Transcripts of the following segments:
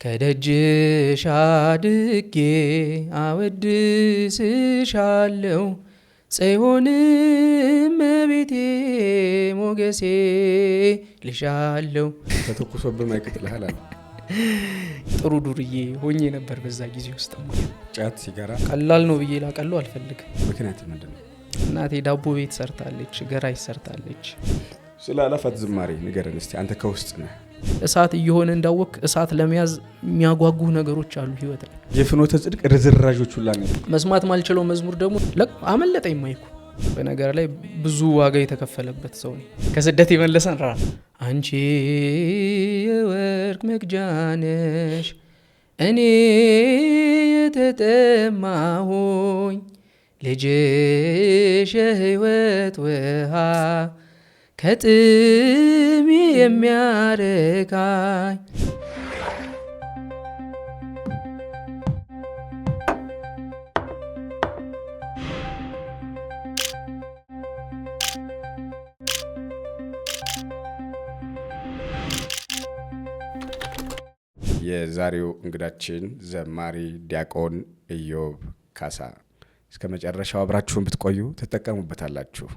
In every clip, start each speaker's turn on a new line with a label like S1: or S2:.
S1: ከደጅሽ አድጌ አወድስሻለሁ ጽዮንም እመቤቴ ሞገሴ ልሻለሁ።
S2: ተተኩሶብህ ማይቀጥልሃል አለ።
S1: ጥሩ ዱርዬ ሆኜ ነበር በዛ ጊዜ ውስጥ።
S2: ጫት ሲጋራ
S1: ቀላል ነው ብዬ ላቀለው አልፈልግም።
S2: ምክንያት ምንድነው?
S1: እናቴ ዳቦ ቤት ሰርታለች፣ ገራይ ሰርታለች።
S2: ስለ አላፋት ዝማሬ ንገረን እስቲ። አንተ ከውስጥ ነህ።
S1: እሳት እየሆነ እንዳወቅ እሳት ለመያዝ የሚያጓጉ ነገሮች አሉ ህይወት ላይ።
S2: የፍኖተ ጽድቅ ርዝራዦች ሁላ ነው።
S1: መስማት ማልችለው መዝሙር ደግሞ አመለጠኝ ማይኩ። በነገር ላይ ብዙ ዋጋ የተከፈለበት ሰው ነኝ። ከስደት የመለሰን ራ አንቺ የወርቅ መቅጃ ነሽ እኔ የተጠማሁኝ ልጅሽ የህይወት ውሃ ከጥሚ የሚያረካኝ።
S2: የዛሬው እንግዳችን ዘማሪ ዲያቆን ኢዮብ ካሳ። እስከ መጨረሻው አብራችሁን ብትቆዩ ትጠቀሙበታላችሁ።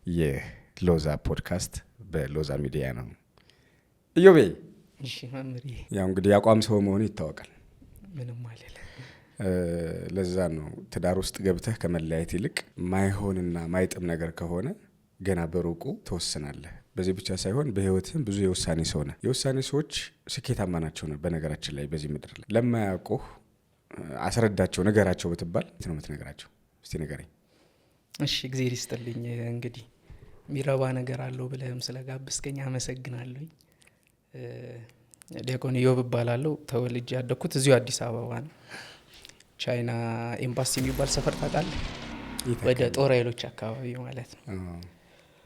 S2: ይህ ሎዛ ፖድካስት በሎዛ ሚዲያ ነው። ኢዮቤ፣
S1: እሺ መምሪ።
S2: ያው እንግዲህ አቋም ሰው መሆኑ ይታወቃል።
S1: ምንም አይደለም።
S2: ለዛ ነው ትዳር ውስጥ ገብተህ ከመለያየት ይልቅ ማይሆንና ማይጥም ነገር ከሆነ ገና በሩቁ ተወስናለህ። በዚህ ብቻ ሳይሆን በህይወትህም ብዙ የውሳኔ ሰው ነህ። የውሳኔ ሰዎች ስኬታማ ናቸው ነው በነገራችን ላይ በዚህ ምድር ላይ። ለማያውቁህ አስረዳቸው፣ ነገራቸው ብትባል ነው የምትነግራቸው? እስቲ ንገረኝ።
S1: እሺ፣ እግዚአብሔር ይስጥልኝ። እንግዲህ የሚረባ ነገር አለው ብለህም ስለጋበዝከኝ አመሰግናለሁ። ዲያቆን ኢዮብ እባላለሁ። ተወልጄ ያደኩት እዚሁ አዲስ አበባ ነው። ቻይና ኤምባሲ የሚባል ሰፈር ታውቃለህ? ወደ ጦር ኃይሎች አካባቢ ማለት ነው።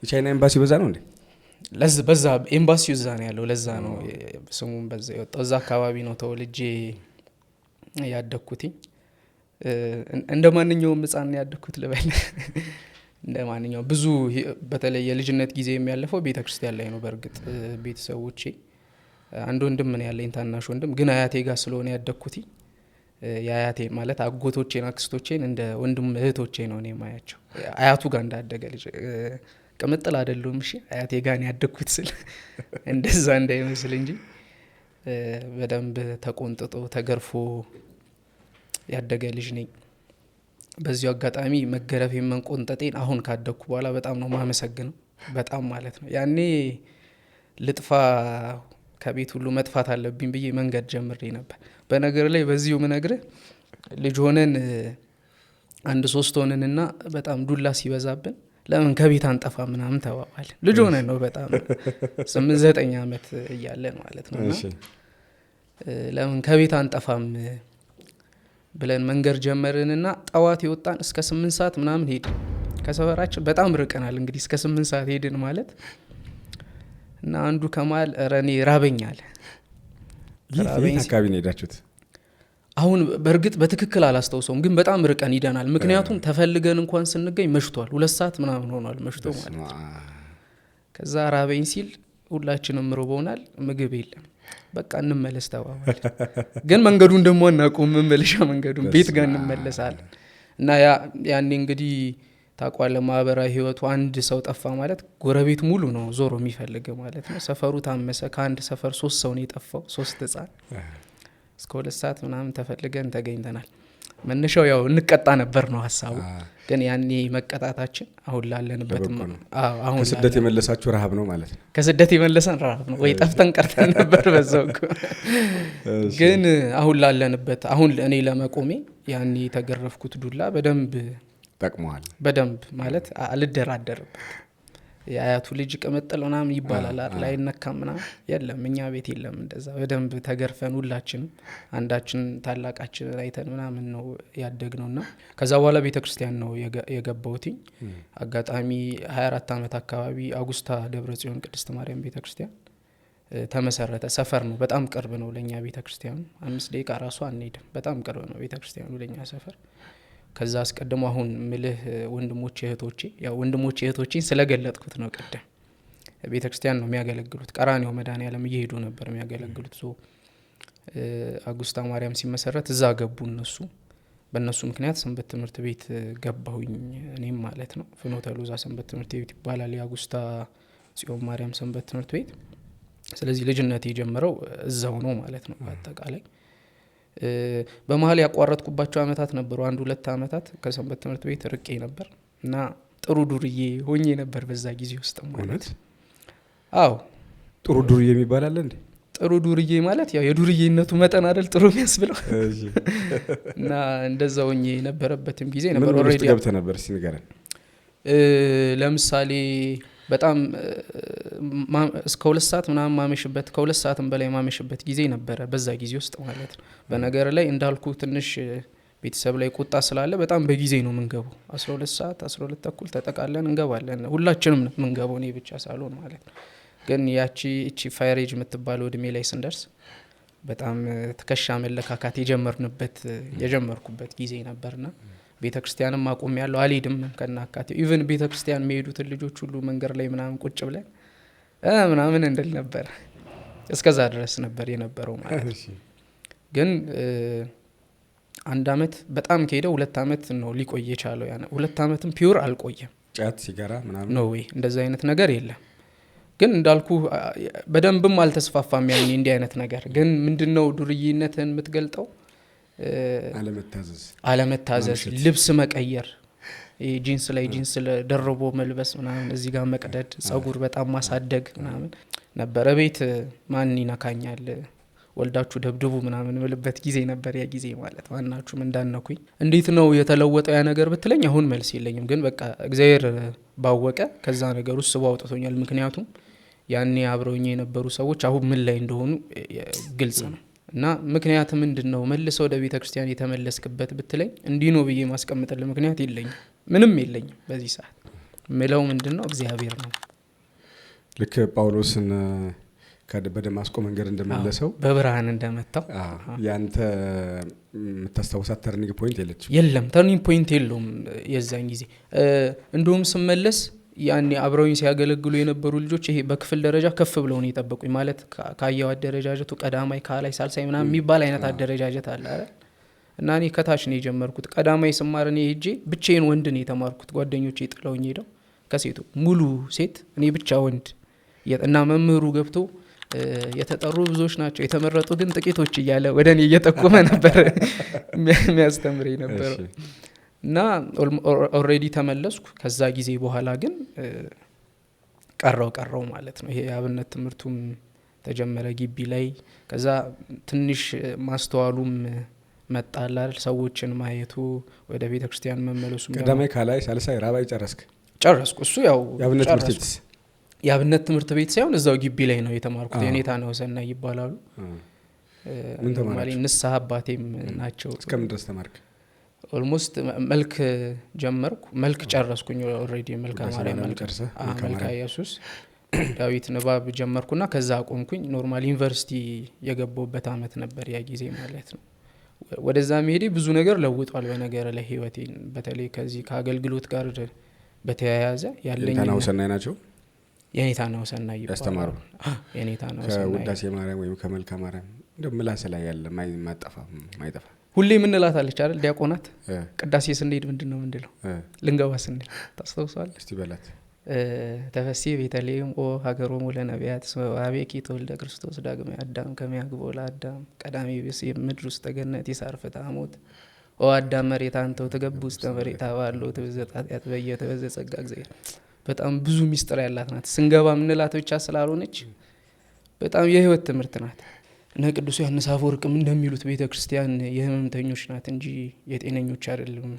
S2: የቻይና ኤምባሲ በዛ ነው እንዴ?
S1: በዛ ኤምባሲው እዛ ነው ያለው። ለዛ ነው ስሙም በዛ የወጣው። እዛ አካባቢ ነው ተወልጄ ያደኩትኝ። እንደ ማንኛውም ህፃን ያደኩት ልበል። እንደ ማንኛውም ብዙ በተለይ የልጅነት ጊዜ የሚያለፈው ቤተክርስቲያን ላይ ነው። በእርግጥ ቤተሰቦቼ አንድ ወንድም ነው ያለኝ፣ ታናሽ ወንድም። ግን አያቴ ጋር ስለሆነ ያደኩትኝ የአያቴ ማለት አጎቶቼን አክስቶቼን እንደ ወንድም እህቶቼ ነው እኔ ማያቸው። አያቱ ጋር እንዳደገ ልጅ ቅምጥል አይደሉም። እሺ አያቴ ጋር ያደኩት ስል እንደዛ እንዳይመስል እንጂ በደንብ ተቆንጥጦ ተገርፎ ያደገ ልጅ ነኝ። በዚሁ አጋጣሚ መገረፌን መንቆንጠጤን አሁን ካደኩ በኋላ በጣም ነው ማመሰግነው። በጣም ማለት ነው። ያኔ ልጥፋ ከቤት ሁሉ መጥፋት አለብኝ ብዬ መንገድ ጀምሬ ነበር። በነገር ላይ በዚሁ ምነግርህ ልጅ ሆነን 1-3 ሆነንና በጣም ዱላ ሲበዛብን ለምን ከቤት አንጠፋ ምናምን ተባባል። ልጅ ሆነን ነው በጣም 8-9 ዓመት እያለን ማለት ነው። ለምን ከቤት አንጠፋም ብለን መንገድ ጀመርንና ጠዋት የወጣን እስከ 8 ሰዓት ምናምን ሄድን። ከሰፈራችን በጣም ርቀናል። እንግዲህ እስከ 8 ሰዓት ሄድን ማለት እና አንዱ ከማል ረኔ ራበኛል።
S2: የት አካባቢ ነው ሄዳችሁት?
S1: አሁን በእርግጥ በትክክል አላስታውሰውም፣ ግን በጣም ርቀን ሂደናል። ምክንያቱም ተፈልገን እንኳን ስንገኝ መሽቷል። 2 ሰዓት ምናምን ሆኗል መሽቶ ማለት ነው። ከዛ ራበኝ ሲል ሁላችንም ርቦናል፣ ምግብ የለም። በቃ እንመለስ ተባባል። ግን መንገዱን ደግሞ አናውቀውም፣ መመለሻ መንገዱን ቤት ጋር እንመለሳለን። እና ያኔ እንግዲህ ታውቃለህ ማህበራዊ ህይወቱ አንድ ሰው ጠፋ ማለት ጎረቤት ሙሉ ነው ዞሮ የሚፈልግ ማለት ነው። ሰፈሩ ታመሰ። ከአንድ ሰፈር 3 ሰው ነው የጠፋው፣ 3 ህፃን። እስከ 2 ሰዓት ምናምን ተፈልገን ተገኝተናል። መነሻው ያው እንቀጣ ነበር ነው ሀሳቡ። ግን ያኔ መቀጣታችን አሁን ላለንበት አሁን
S2: ከስደት የመለሳችሁ ረሃብ ነው ማለት ነው።
S1: ከስደት የመለሰን ረሃብ ነው ወይ ጠፍተን ቀርተን ነበር በዛው። ግን አሁን ላለንበት አሁን እኔ ለመቆሜ ያኔ የተገረፍኩት ዱላ በደንብ
S2: ጠቅመዋል።
S1: በደንብ ማለት አልደራደርበት። የአያቱ ልጅ ቅምጥል ምናምን ይባላል ላይ ነካ ምናምን የለም፣ እኛ ቤት የለም እንደዛ። በደንብ ተገርፈን ሁላችንም አንዳችን ታላቃችን አይተን ምናምን ነው ያደግነውና ከዛ በኋላ ቤተክርስቲያን ነው የገባሁትኝ። አጋጣሚ 24 ዓመት አካባቢ አጉስታ ደብረጽዮን ቅድስት ማርያም ቤተክርስቲያን ተመሰረተ። ሰፈር ነው፣ በጣም ቅርብ ነው ለኛ ቤተክርስቲያኑ። 5 ደቂቃ ራሱ አንሄድም። በጣም ቅርብ ነው ቤተክርስቲያኑ ለኛ ሰፈር። ከዛ አስቀድሞ አሁን ምልህ ወንድሞቼ እህቶቼን ስለገለጥኩት ነው ቀደም ቤተክርስቲያን ነው የሚያገለግሉት። ቀራኒዮ መድኃኔዓለም እየሄዱ ነበር የሚያገለግሉት። አጉስታ ማርያም ሲመሰረት እዛ ገቡ እነሱ። በእነሱ ምክንያት ሰንበት ትምህርት ቤት ገባሁኝ እኔም ማለት ነው። ፍኖተ ሎዛ ሰንበት ትምህርት ቤት ይባላል የአጉስታ ጽዮን ማርያም ሰንበት ትምህርት ቤት። ስለዚህ ልጅነት የጀመረው እዛው ነው ማለት ነው። በአጠቃላይ በመሀል ያቋረጥኩባቸው አመታት ነበሩ። 1-2 አመታት ከሰንበት ትምህርት ቤት ርቄ ነበር እና ጥሩ ዱርዬ ሆኜ ነበር በዛ ጊዜ ውስጥ ማለት። አዎ
S2: ጥሩ ዱርዬ የሚባል አለ እንዴ?
S1: ጥሩ ዱርዬ ማለት ያው የዱርዬነቱ መጠን አይደል ጥሩ የሚያስብለው እና እንደዛ ሆኜ የነበረበትም ጊዜ ነበር።
S2: ምን ውስጥ ገብተህ ነበር እስቲ ንገረን።
S1: ለምሳሌ በጣም እስከ 2 ሰዓት ምናምን ማመሽበት ከ2 ሰዓትም በላይ ማመሽበት ጊዜ ነበረ በዛ ጊዜ ውስጥ ማለት ነው። በነገር ላይ እንዳልኩ ትንሽ ቤተሰብ ላይ ቁጣ ስላለ በጣም በጊዜ ነው የምንገባው። 12 ሰዓት 12 ተኩል ተጠቃለን እንገባለን። ሁላችንም ነው የምንገባው፣ እኔ ብቻ ሳልሆን ማለት ነው። ግን ያቺ ፋይሬጅ የምትባለው እድሜ ላይ ስንደርስ በጣም ትከሻ መለካካት የጀመርኩበት ጊዜ ነበርና ቤተክርስቲያንም አቆም ያለው አልሄድም ከናካቴው። ኢቭን ቤተክርስቲያን የሚሄዱትን ልጆች ሁሉ መንገድ ላይ ምናምን ቁጭ ብለን ምናምን እንድል ነበር። እስከዛ ድረስ ነበር የነበረው ማለት ነው። ግን 1 አመት በጣም ከሄደ 2 አመት ነው ሊቆይ የቻለው። 2 አመትም ፒውር አልቆየም።
S2: ጫት ሲጋራ ምናምን
S1: ነው ወይ እንደዛ አይነት ነገር የለም። ግን እንዳልኩ በደንብም አልተስፋፋም ያኔ እንዲህ አይነት ነገር። ግን ምንድነው ዱርዬነትን የምትገልጠው? አለመታዘዝ፣ ልብስ መቀየር፣ ጂንስ ላይ ጂንስ ደርቦ መልበስ ምናምን፣ እዚህ ጋር መቅደድ፣ ጸጉር በጣም ማሳደግ ምናምን ነበረ። ቤት ማን ይነካኛል ወልዳችሁ ደብድቡ ምናምን ምልበት ጊዜ ነበር ያ ጊዜ ማለት። ማናችሁም እንዳነኩኝ። እንዴት ነው የተለወጠው ያ ነገር ብትለኝ አሁን መልስ የለኝም። ግን በቃ እግዚአብሔር ባወቀ ከዛ ነገር ውስጥ ስቦ አውጥቶኛል። ምክንያቱም ያኔ አብረውኝ የነበሩ ሰዎች አሁን ምን ላይ እንደሆኑ ግልጽ ነው። እና ምክንያት ምንድነው መልሰው ወደ ቤተክርስቲያን የተመለስክበት ብትለኝ እንዲህ ነው ብዬ ማስቀምጥልህ ምክንያት የለኝም። ምንም የለኝም በዚህ ሰዓት። ምለው ምንድነው እግዚአብሔር ነው።
S2: ልክ ጳውሎስን በደማስቆ መንገድ እንደመለሰው
S1: በብርሃን እንደመታው
S2: ያንተ የምታስታውሳት ተርኒንግ ፖይንት
S1: የለም። ተርኒንግ ፖይንት የለውም የዛን ጊዜ። እንደውም ስመለስ ያኔ አብረውኝ ሲያገለግሉ የነበሩ ልጆች ይሄ በክፍል ደረጃ ከፍ ብለው ነው የጠበቁኝ። ማለት ካያው አደረጃጀቱ ቀዳማይ፣ ካላይ፣ ሳልሳይ ምናምን የሚባል አይነት አደረጃጀት አለ አይደል? እና እኔ ከታች ነው የጀመርኩት። ቀዳማይ ስማር እኔ ሄጄ ብቻዬን ወንድ ነው የተማርኩት። ጓደኞቼ ጥለውኝ ሄደው ከሴቱ ሙሉ ሴት እኔ ብቻ ወንድ እና መምህሩ ገብቶ የተጠሩ ብዙዎች ናቸው የተመረጡ ግን ጥቂቶች እያለ ወደ እኔ እየጠቆመ ነበር የሚያስተምረኝ ነበር። እና ኦልሬዲ ተመለስኩ። ከዛ ጊዜ በኋላ ግን ቀረው ማለት ነው። ይሄ የአብነት ትምህርቱም ተጀመረ ግቢ ላይ። ከዛ ትንሽ ማስተዋሉም መጣላል፣ ሰዎችን ማየቱ፣ ወደ ቤተክርስቲያን መመለሱ።
S2: ቀዳማይ፣ ካላይ፣ ሳልሳይ፣ ራባይ
S1: ጨረስኩ። እሱ ያው
S2: የአብነት
S1: ትምህርት ቤት ሳይሆን እዛው ግቢ ላይ ነው የተማርኩት። የኔታ ነው ሰናይ ይባላሉ።
S2: ምን ተማርክ?
S1: ንስሐ አባቴም ናቸው።
S2: እስከምን ድረስ ተማርክ?
S1: ኦልሞስት መልክ ጀመርኩ። መልክ ጨረስኩኝ ኦልሬዲ። መልካ ማርያም መልካ ኢየሱስ ዳዊት ንባብ ጀመርኩና ከዛ አቆምኩኝ። ኖርማል ዩኒቨርሲቲ የገባሁበት አመት ነበር ያ ጊዜ ማለት ነው። ወደዛ መሄዴ ብዙ ነገር ለውጧል በነገር ላይ ህይወቴን። በተለይ ከዚህ ከአገልግሎት ጋር በተያያዘ ያለኝ
S2: የኔታ ሰናይ ናቸው።
S1: የኔታ ነው ሰናይ
S2: ያስተማሩ
S1: የኔታ ነው ሰናይ
S2: ከውዳሴ ማርያም ወይም ከመልካ ማርያም እንደው ምላስ ላይ ያለ ማይጠፋ
S1: ሁሌ ምን እላታለች አይደል? ዲያቆናት ቅዳሴ ስንሄድ ምንድነው ምንድነው ልንገባ ስንል ታስተውሳለህ?
S2: እስቲ በላት።
S1: ተፈሲ ቤተልሔም ኦ ሀገሮሙ ለነቢያት አቤኪ ተወልደ ክርስቶስ ዳግመ አዳም ከሚያግቦ ለአዳም ቀዳሚ ብስ ምድር ውስጥ ገነት ይሳርፍ ታሞት ኦ አዳም መሬት አንተው ተገቡ ውስጥ መሬት አባለው ተበዘጣት ያትበየ ተበዘ ጸጋ እግዚአብሔር። በጣም ብዙ ሚስጥር ያላት ናት። ስንገባ ምንላት ብቻ ስላልሆነች በጣም የህይወት ትምህርት ናት። እነ ቅዱስ ዮሐንስ አፈወርቅም እንደሚሉት ቤተክርስቲያን የህመምተኞች ናት እንጂ የጤነኞች አይደለም።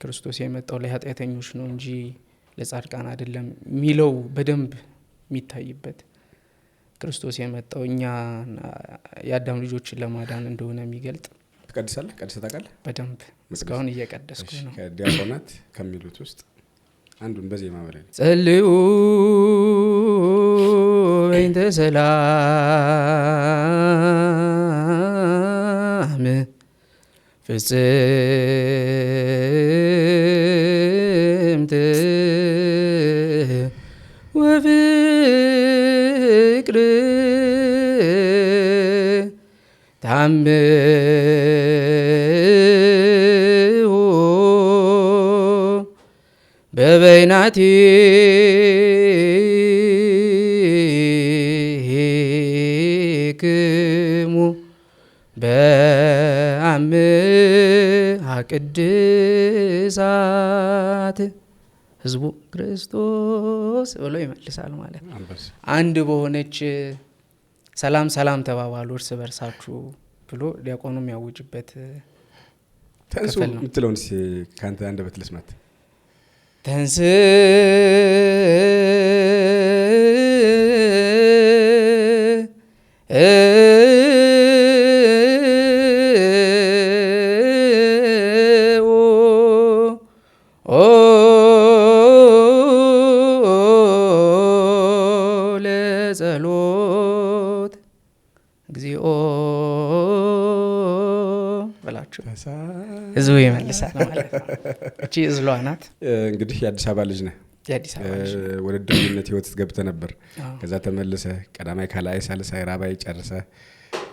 S1: ክርስቶስ የመጣው ለኃጢአተኞች ነው እንጂ ለጻድቃን አይደለም ሚለው በደንብ የሚታይበት። ክርስቶስ የመጣው እኛ የአዳም ልጆችን ለማዳን እንደሆነ የሚገልጥ።
S2: ትቀድሳለህ? ቀድሰህ ታውቃለህ?
S1: በደንብ እስካሁን እየቀደስኩ ነው።
S2: ከዲያቆናት ከሚሉት ውስጥ አንዱን በዜማ በላይ
S1: ጸልዩ በእንተ ሰላም ፍጽምት ወፍቅር ታንጽ ተአምሁ በበይናቲክሙ በአምሃ ቅድሳት ህዝቡ ክርስቶስ ብሎ ይመልሳል ማለት ነው። አንድ በሆነች ሰላም ሰላም ተባባሉ እርስ በርሳችሁ ብሎ ዲያቆኑ የሚያውጅበት
S2: ተንሱ የምትለውን ከአንተ አንደበት ልስማት።
S1: ተንስ ለጸሎት እግዚኦ በላችሁ ህዝቡ ይመልሳል ማለት ነው። እቺ እዝሏ ናት።
S2: እንግዲህ የአዲስ አበባ ልጅ ነህ።
S1: የአዲስ አበባ ልጅ
S2: ወደ ድርጅነት ህይወት ገብተህ ነበር። ከዛ ተመልሰህ ቀዳማይ ካላይ ሳልሳይ ራባይ ጨርሰህ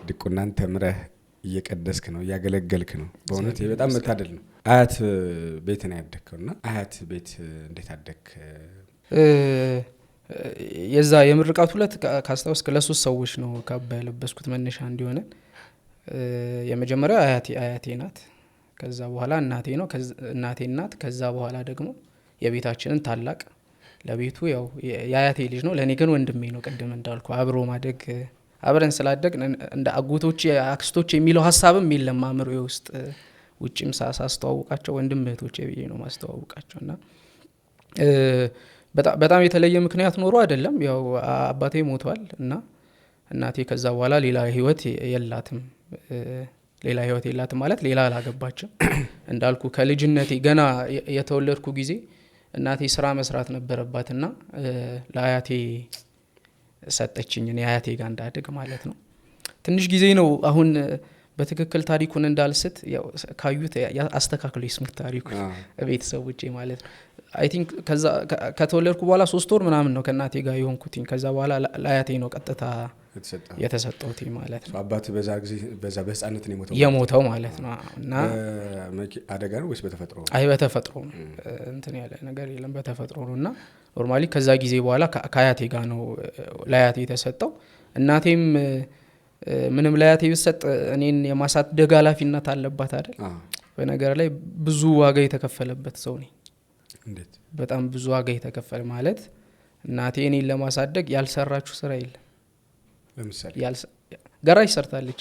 S2: ድቁናን ተምረህ እየቀደስክ ነው፣ እያገለገልክ ነው። በእውነት በጣም መታደል ነው። አያት ቤት ነው ያደግከውና አያት ቤት እንዴት አደግክ?
S1: የዛ የምርቃቱ ዕለት ካስታውስክ ለሶስት ሰዎች ነው ካባ ያለበስኩት መነሻ እንዲሆነ። የመጀመሪያው አያቴ ናት። ከዛ በኋላ እናቴ ነው እናቴ እናት። ከዛ በኋላ ደግሞ የቤታችንን ታላቅ ለቤቱ ያው የአያቴ ልጅ ነው፣ ለኔ ግን ወንድሜ ነው። ቅድም እንዳልኩ አብሮ ማደግ አብረን ስላደግ እንደ አጎቶች አክስቶች የሚለው ሀሳብም የለም አእምሮዬ ውስጥ። ውጪም ሳስተዋውቃቸው ወንድም እህቶቼ ብዬ ነው ማስተዋውቃቸውና በጣም የተለየ ምክንያት ኖሮ አይደለም። ያው አባቴ ሞቷል እና እናቴ ከዛ በኋላ ሌላ ህይወት የላትም። ሌላ ህይወት የላትም ማለት ሌላ አላገባችም። እንዳልኩ ከልጅነቴ ገና የተወለድኩ ጊዜ እናቴ ስራ መስራት ነበረባትና ለአያቴ ሰጠችኝ፣ እኔ አያቴ ጋር እንዳድግ ማለት ነው። ትንሽ ጊዜ ነው አሁን በትክክል ታሪኩን እንዳልስት ያው ካዩት አስተካክሎ ይስሙት ታሪኩ ቤተሰቦቼ ማለት ነው። አይ ቲንክ ከዛ ከተወለድኩ በኋላ 3 ወር ምናምን ነው ከእናቴ ጋር የሆንኩትኝ። ከዛ በኋላ ለአያቴ ነው ቀጥታ የተሰጠውት ማለት ነው።
S2: አባት በዛ ጊዜ በዛ በህፃነት ነው
S1: የሞተው ማለት ነው። እና
S2: አደጋ ነው ወይስ በተፈጥሮ?
S1: አይ በተፈጥሮ ነው። እንትን ያለ ነገር የለም፣ በተፈጥሮ ነው። እና ኖርማሊ ከዛ ጊዜ በኋላ ከአያቴ ጋር ነው ለአያቴ የተሰጠው። እናቴም ምንም ለአያቴ ቢሰጥ እኔን የማሳደግ ኃላፊነት አለባት አይደል? በነገር ላይ ብዙ ዋጋ የተከፈለበት ሰው ነኝ።
S2: እንዴት?
S1: በጣም ብዙ ዋጋ የተከፈለ ማለት እናቴ እኔን ለማሳደግ ያልሰራችሁ ስራ የለም።
S2: ለምሳሌ
S1: ገራጅ ሰርታለች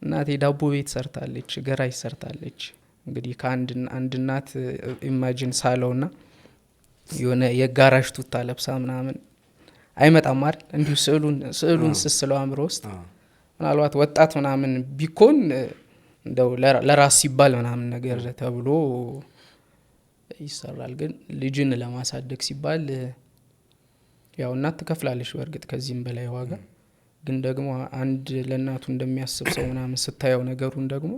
S1: እናቴ ዳቦ ቤት ሰርታለች፣ ገራጅ ሰርታለች። እንግዲህ ከአንድ እናት ኢማጂን ሳለውና የሆነ የጋራጅ ቱታ ለብሳ ምናምን አይመጣም አይደል? እንዲሁ ስዕሉን ስስለው አእምሮ ውስጥ ምናልባት ወጣት ምናምን ቢኮን እንደው ለራስ ሲባል ምናምን ነገር ተብሎ ይሰራል። ግን ልጅን ለማሳደግ ሲባል ያው እናት ትከፍላለች በእርግጥ ከዚህም በላይ ዋጋ። ግን ደግሞ አንድ ለእናቱ እንደሚያስብ ሰው ምናምን ስታየው ነገሩን ደግሞ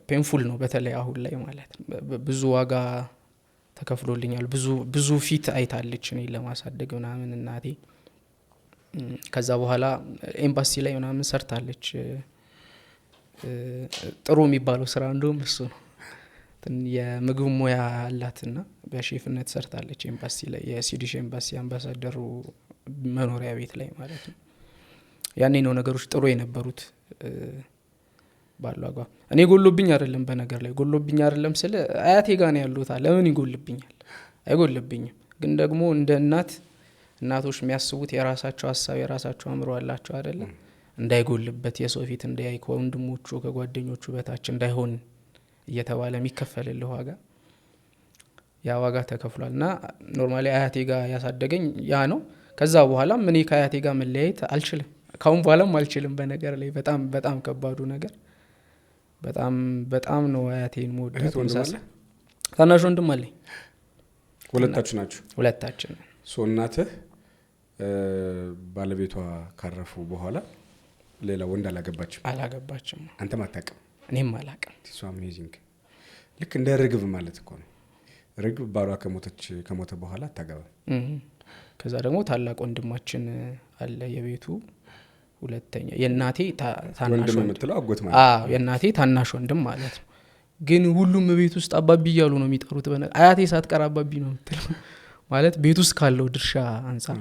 S1: ፔንፉል ነው። በተለይ አሁን ላይ ማለት ብዙ ዋጋ ተከፍሎልኛል። ብዙ ፊት አይታለች እኔ ለማሳደግ ምናምን እናቴ። ከዛ በኋላ ኤምባሲ ላይ ምናምን ሰርታለች። ጥሩ የሚባለው ስራ እንደውም እሱ ነው። የምግብ ሙያ አላትና በሼፍነት ሰርታለች ኤምባሲ ላይ፣ የስዊዲሽ ኤምባሲ አምባሳደሩ መኖሪያ ቤት ላይ ማለት ነው። ያኔ ነው ነገሮች ጥሩ የነበሩት ባሉ አጓ። እኔ ጎሎብኝ አይደለም፣ በነገር ላይ ጎሎብኝ አይደለም ስለ አያቴ ጋር ነው ያሉት። ለምን ይጎልብኛል? አይጎልብኝም። ግን ደግሞ እንደ እናቶች የሚያስቡት የራሳቸው ሀሳብ የራሳቸው አእምሮ አላቸው አይደለም? እንዳይጎልበት የሰው ፊት እንዳያይ ከወንድሞቹ ከጓደኞቹ በታች እንዳይሆን እየተባለ የሚከፈልልህ ዋጋ ያ ዋጋ ተከፍሏል። እና ኖርማሊ አያቴ ጋር ያሳደገኝ ያ ነው። ከዛ በኋላም እኔ ከአያቴ ጋር መለያየት አልችልም፣ ካሁን በኋላም አልችልም። በነገር ላይ በጣም ከባዱ ነገር በጣም ነው አያቴን መወዳት። ታናሽ ወንድም አለኝ።
S2: ሁለታችሁ ናችሁ?
S1: ሁለታችን።
S2: እናትህ ባለቤቷ ካረፉ በኋላ ሌላ ወንድ አላገባችም? አንተም አታውቅም?
S1: እኔም አላውቅም።
S2: ሶ አሜዚንግ። ልክ እንደ ርግብ ማለት እኮ ነው። ርግብ ባሏ ከሞተ በኋላ አታገባም።
S1: ከዛ ደግሞ ታላቅ ወንድማችን አለ የቤቱ ሁለተኛ የእናቴ ታናሽ
S2: ወንድም የምትለው አጎት ማለት ነው።
S1: የእናቴ ታናሽ ወንድም ማለት ነው። ግን ሁሉም ቤት ውስጥ አባቢ እያሉ ነው የሚጠሩት። አያቴ ሳትቀር አባቢ ነው የምትለው ማለት ቤት ውስጥ ካለው ድርሻ አንጻር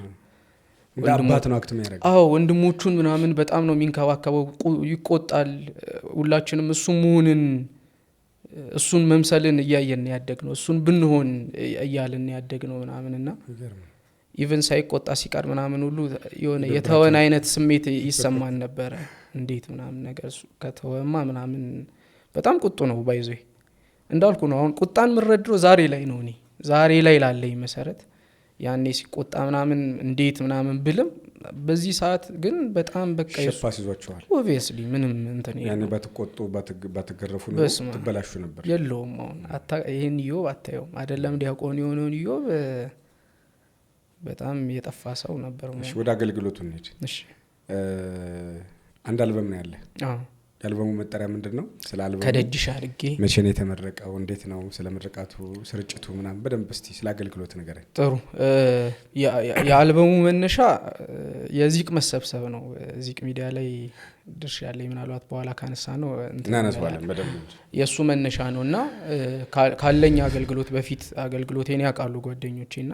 S2: እንደ አባት ነው አክት የሚያደርግ።
S1: ወንድሞቹን ምናምን በጣም ነው የሚንከባከበው፣ ይቆጣል። ሁላችንም እሱን መምሰልን እያየን ያደግ ነው፣ እሱን ብንሆን እያልን ያደግ ነው ምናምንና ኢቨን ሳይቆጣ ሲቀር ምናምን ሁሉ የሆነ የተወን አይነት ስሜት ይሰማን ነበረ። እንዴት ምናምን ነገር ከተወማ ምናምን በጣም ቁጡ ነው ባይዞ እንዳልኩ ነው። አሁን ቁጣን ምረድሮ ዛሬ ላይ ነው፣ እኔ ዛሬ ላይ ላለኝ መሰረት ያኔ ሲቆጣ ምናምን እንዴት ምናምን ብልም በዚህ ሰዓት ግን በጣም በቃ
S2: ሸፋስ ይዟቸዋል።
S1: ኦብቪየስሊ ምንም እንትን
S2: ያኔ ባትቆጡ ባትገረፉ ነው ትበላሹ ነበር።
S1: የለውም አሁን ይህን ኢዮብ አታየውም አይደለም? ዲያቆን የሆነውን ኢዮብ በጣም የጠፋ ሰው ነበር።
S2: እሺ ወደ አገልግሎቱ እንሂድ።
S1: እሺ
S2: አንድ አልበም ነው ያለ። የአልበሙ መጠሪያ ምንድን ነው? ስለ አልበሙ
S1: ከደጅሽ አድርጌ
S2: መቼ ነው የተመረቀው? እንዴት ነው? ስለ ምርቃቱ ስርጭቱ ምናምን በደንብ እስቲ ስለ አገልግሎት ንገረኝ።
S1: ጥሩ። የአልበሙ መነሻ የዚቅ መሰብሰብ ነው። ዚቅ ሚዲያ ላይ ድርሻ ያለኝ ምናልባት በኋላ ካነሳ ነው
S2: እናነሳዋለን በደንብ።
S1: የእሱ መነሻ ነው እና ካለኝ አገልግሎት በፊት አገልግሎቴን ያውቃሉ ጓደኞቼና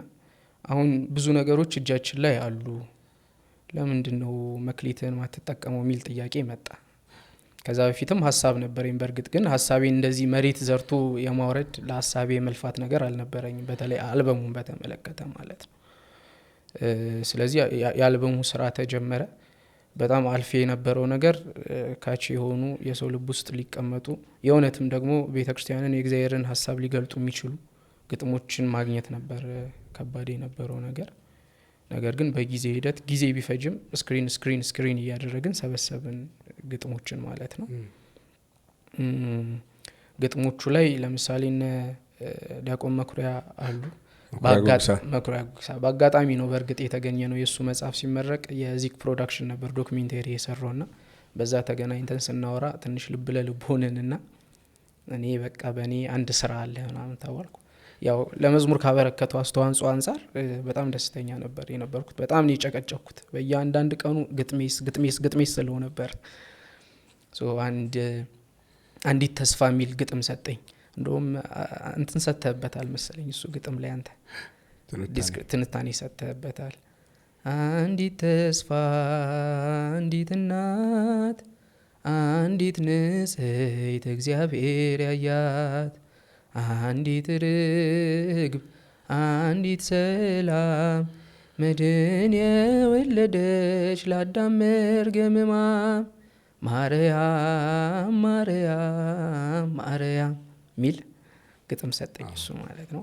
S1: አሁን ብዙ ነገሮች እጃችን ላይ አሉ፣ ለምንድን ነው መክሊትን ማትጠቀመው የሚል ጥያቄ መጣ። ከዛ በፊትም ሀሳብ ነበረኝ። በእርግጥ ግን ሀሳቤን እንደዚህ መሬት ዘርቶ የማውረድ ለሀሳቤ የመልፋት ነገር አልነበረኝም፣ በተለይ አልበሙን በተመለከተ ማለት ነው። ስለዚህ የአልበሙ ስራ ተጀመረ። በጣም አልፌ የነበረው ነገር ካች የሆኑ የሰው ልብ ውስጥ ሊቀመጡ የእውነትም ደግሞ ቤተክርስቲያንን የእግዚአብሔርን ሀሳብ ሊገልጡ የሚችሉ ግጥሞችን ማግኘት ነበር ከባድ የነበረው ነገር። ነገር ግን በጊዜ ሂደት ጊዜ ቢፈጅም ስክሪን እያደረግን ሰበሰብን ግጥሞችን ማለት ነው። ግጥሞቹ ላይ ለምሳሌ እነ ዲያቆን መኩሪያ አሉ። መኩሪያ ጉግሳ በአጋጣሚ ነው በእርግጥ የተገኘ ነው። የእሱ መጽሐፍ ሲመረቅ የዚክ ፕሮዳክሽን ነበር ዶክሜንተሪ የሰራውና በዛ ተገናኝተን ስናወራ ትንሽ ልብ ለልብ ሆነንና እኔ በቃ በእኔ አንድ ስራ አለ ምናምን ተባልኩ። ያው ለመዝሙር ካበረከተው አስተዋጽኦ አንጻር በጣም ደስተኛ ነበር የነበርኩት። በጣም ነው የጨቀጨኩት። በየአንዳንድ ቀኑ ግጥሜስ ስለው ነበር። አንዲት ተስፋ የሚል ግጥም ሰጠኝ። እንደውም እንትን ሰጥተህበታል መሰለኝ እሱ ግጥም ላይ አንተ ትንታኔ ሰጥተህበታል። አንዲት ተስፋ፣ አንዲት እናት፣ አንዲት ንጽሕት እግዚአብሔር ያያት፣ አንዲት ርግብ፣ አንዲት ሰላም፣ መድን የወለደች ለአዳም መርገም ሕማም፣ ማርያም ማርያም ማርያም ሚል ግጥም ሰጠኝ እሱ ማለት ነው።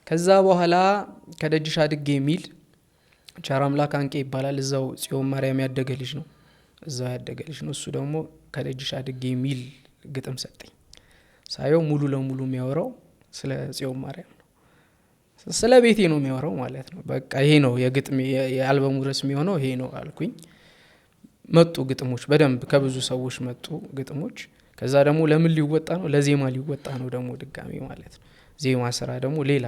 S1: ከዛ በኋላ ከደጅሽ አድጌ የሚል ቸር አምላክ አንቄ ይባላል። እዛው ጽዮን ማርያም ያደገ ልጅ ነው። እዛው ያደገ ልጅ ነው። እሱ ደግሞ ከደጅሽ አድጌ የሚል ግጥም ሰጠኝ። ሳየው ሙሉ ለሙሉ የሚያወራው ስለ ጽዮን ማርያም ነው። ስለ ቤቴ ነው የሚያወራው ማለት ነው። በቃ ይሄ ነው የግጥም የአልበሙ ርዕስ የሚሆነው ይሄ ነው አልኩኝ። መጡ ግጥሞች በደንብ ከብዙ ሰዎች መጡ ግጥሞች። ከዛ ደግሞ ለምን ሊወጣ ነው? ለዜማ ሊወጣ ነው ደግሞ ድጋሚ ማለት ነው። ዜማ ስራ ደግሞ ሌላ።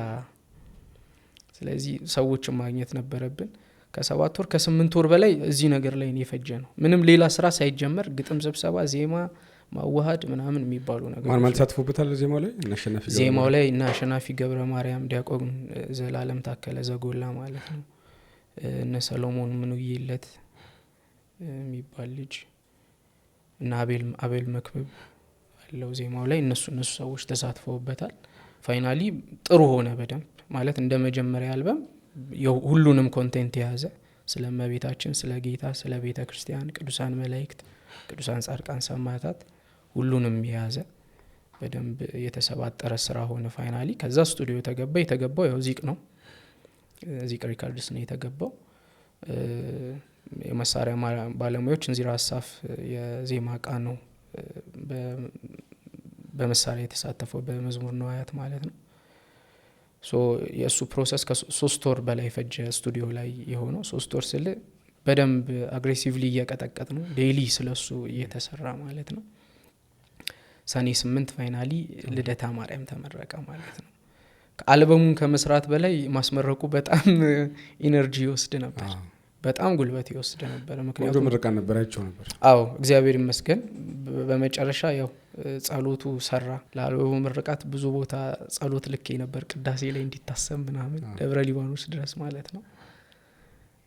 S1: ስለዚህ ሰዎችን ማግኘት ነበረብን። ከ7 ወር ከ8 ወር በላይ እዚህ ነገር ላይ የፈጀ ነው። ምንም ሌላ ስራ ሳይጀመር ግጥም ስብሰባ፣ ዜማ ማዋሃድ ምናምን የሚባሉ ነገሮች
S2: ማን ተሳትፎበታል?
S1: ዜማው ላይ እና አሸናፊ ገብረ ማርያም፣ ዲያቆን ዘላለም ታከለ ዘጎላ ማለት ነው። እነ ሰሎሞን ምንውይለት የሚባል ልጅ እና አቤል መክብብ ያለው ዜማው ላይ እነሱ ሰዎች ተሳትፈውበታል። ፋይናሊ ጥሩ ሆነ በደንብ ማለት እንደ መጀመሪያ አልበም ሁሉንም ኮንቴንት የያዘ ስለ እመቤታችን፣ ስለ ጌታ፣ ስለ ቤተ ክርስቲያን፣ ቅዱሳን መላእክት፣ ቅዱሳን ጻድቃን ሰማዕታት ሁሉንም የያዘ በደንብ የተሰባጠረ ስራ ሆነ ፋይናሊ። ከዛ ስቱዲዮ የተገባው ያው ዚቅ ነው፣ ዚቅ ሪካርድስ ነው የተገባው። የመሳሪያ ባለሙያዎች እንዚራ ሀሳፍ የዜማ እቃ ነው በመሳሪያ የተሳተፈው በመዝሙር ነዋያት ማለት ነው። የእሱ ፕሮሰስ ከ3 ወር በላይ ፈጀ ስቱዲዮ ላይ የሆነው። 3 ወር ስል በደንብ አግሬሲቭሊ እየቀጠቀጥ ነው ዴይሊ ስለሱ እየተሰራ ማለት ነው። ሰኔ 8 ፋይናሊ ልደታ ማርያም ተመረቀ ማለት ነው። አልበሙን ከመስራት በላይ ማስመረቁ በጣም ኢነርጂ ይወስድ ነበር። በጣም ጉልበት ይወስድ ነበር።
S2: ወንዶ
S1: ምክንያቱም
S2: ምርቃት ነበራቸው ነበር።
S1: አዎ እግዚአብሔር ይመስገን በመጨረሻ ያው ጸሎቱ ሰራ። ለአልበሙ ምርቃት ብዙ ቦታ ጸሎት ልኬ ነበር ቅዳሴ ላይ እንዲታሰብ ምናምን ደብረ ሊባኖስ ድረስ ማለት ነው።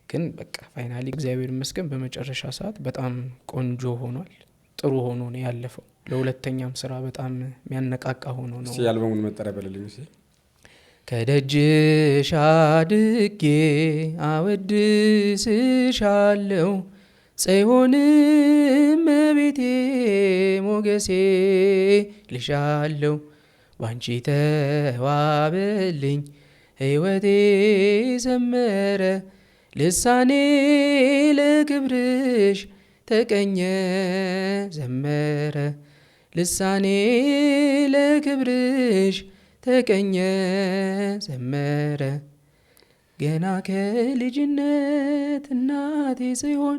S1: ግን በቃ ፋይናሊ እግዚአብሔር ይመስገን በመጨረሻ ሰዓት በጣም ቆንጆ ሆኗል። ጥሩ ሆኖ ነው ያለፈው። ለሁለተኛም ስራ በጣም የሚያነቃቃ ሆኖ ነው።
S2: እስቲ የአልበሙን መጠሪያ በለልኝ እስቲ።
S1: ከደጅሽ አድጌ አወድስሻለሁ ጽዮን እመቤቴ ሞገሴ ልሻለሁ ባንቺ ተዋበልኝ ሕይወቴ ዘመረ ልሳኔ ለክብርሽ ተቀኘ ዘመረ ልሳኔ ለክብርሽ ተቀኘ ዘመረ ገና ከልጅነት እናቴ ጽዮን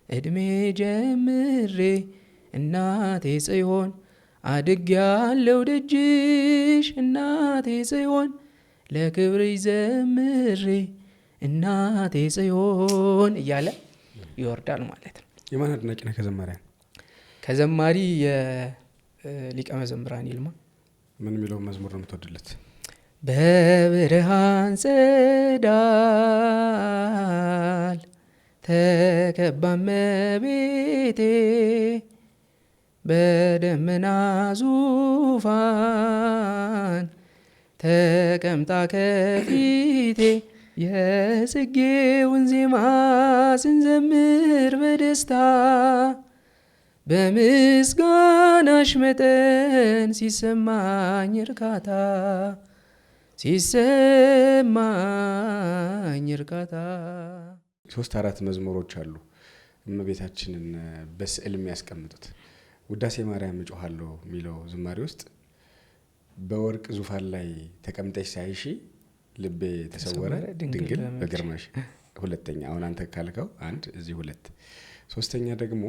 S1: እድሜ ጀምሬ እናቴ ጽዮን አድግ ያለው ደጅሽ እናቴ ጽዮን ለክብርሽ ዘምሬ እናቴ ጽዮን እያለ ይወርዳል ማለት ነው።
S2: የማን አድናቂ ነህ ከዘማሪያን?
S1: ከዘማሪ የሊቀ መዘምራን ይልማ።
S2: ምን የሚለውን መዝሙር ነው የምትወድለት?
S1: በብርሃን ጸዳል ተከባ እመቤቴ በደመና ዙፋን ተቀምጣ ከፊቴ የጽጌውን ዜማ ስንዘምር በደስታ በምስጋናሽ መጠን ሲሰማኝ እርካታ ሲሰማኝ እርካታ።
S2: 3-4 መዝሙሮች አሉ እመቤታችንን በስዕል የሚያስቀምጡት። ውዳሴ ማርያም እጮሃለሁ የሚለው ዝማሬ ውስጥ በወርቅ ዙፋን ላይ ተቀምጠሽ ሳይሺ ልቤ ተሰወረ ድንግል በግርማሽ። ሁለተኛ አሁን አንተ ካልከው አንድ እዚህ 2። ሶስተኛ ደግሞ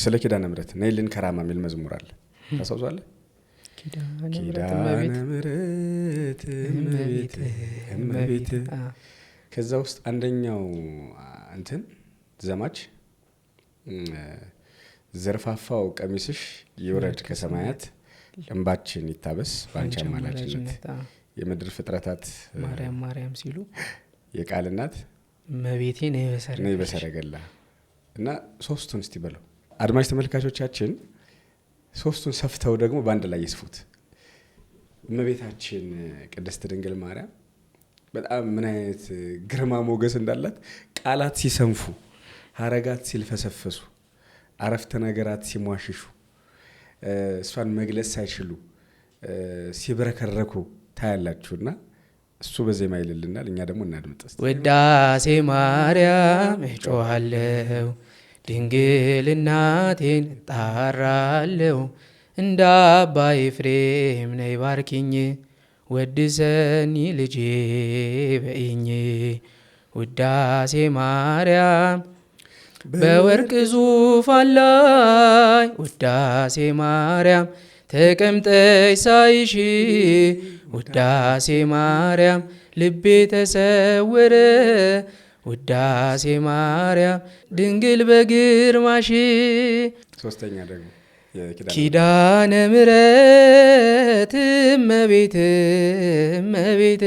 S2: ስለ ኪዳነ ምሕረት ነይልን ከራማ የሚል መዝሙር አለ። ታስታውሳለህ? ኪዳነ ምሕረት እመቤት። ከዛ ውስጥ አንደኛው እንትን ዘማች ዘርፋፋው ቀሚስሽ ይውረድ ከሰማያት እንባችን ይታበስ በአንቺ አማላጅነት የምድር ፍጥረታት
S1: ማርያም ማርያም ሲሉ
S2: የቃል እናት
S1: እመቤቴ ነይ በሰረገላ
S2: እና ሶስቱን እስቲ በለው አድማጭ ተመልካቾቻችን ሶስቱን ሰፍተው ደግሞ በአንድ ላይ ይስፉት። እመቤታችን ቅድስት ድንግል ማርያም በጣም ምን አይነት ግርማ ሞገስ እንዳላት ቃላት ሲሰንፉ፣ ሀረጋት ሲልፈሰፈሱ፣ አረፍተ ነገራት ሲሟሽሹ እሷን መግለጽ ሳይችሉ ሲብረከረኩ ታያላችሁና እሱ በዜማ ይልልናል። እኛ ደግሞ እናድምጥ።
S1: ውዳሴ ማርያም እጮሃለሁ ድንግል እናቴን እጣራለሁ እንደ አባ ኤፍሬም ነይ ባርኪኝ ወድሰኒ ልጄ በይኝ። ውዳሴ ማርያም በወርቅ ዙፋን ላይ ውዳሴ ማርያም ተቀምጠሽ ሳይሽ ውዳሴ ማርያም ልቤ ተሰወረ ውዳሴ ማርያም ድንግል በግርማሽ።
S2: ሶስተኛ ደግሞ
S1: ኪዳነ ምሕረት እመቤት እመቤት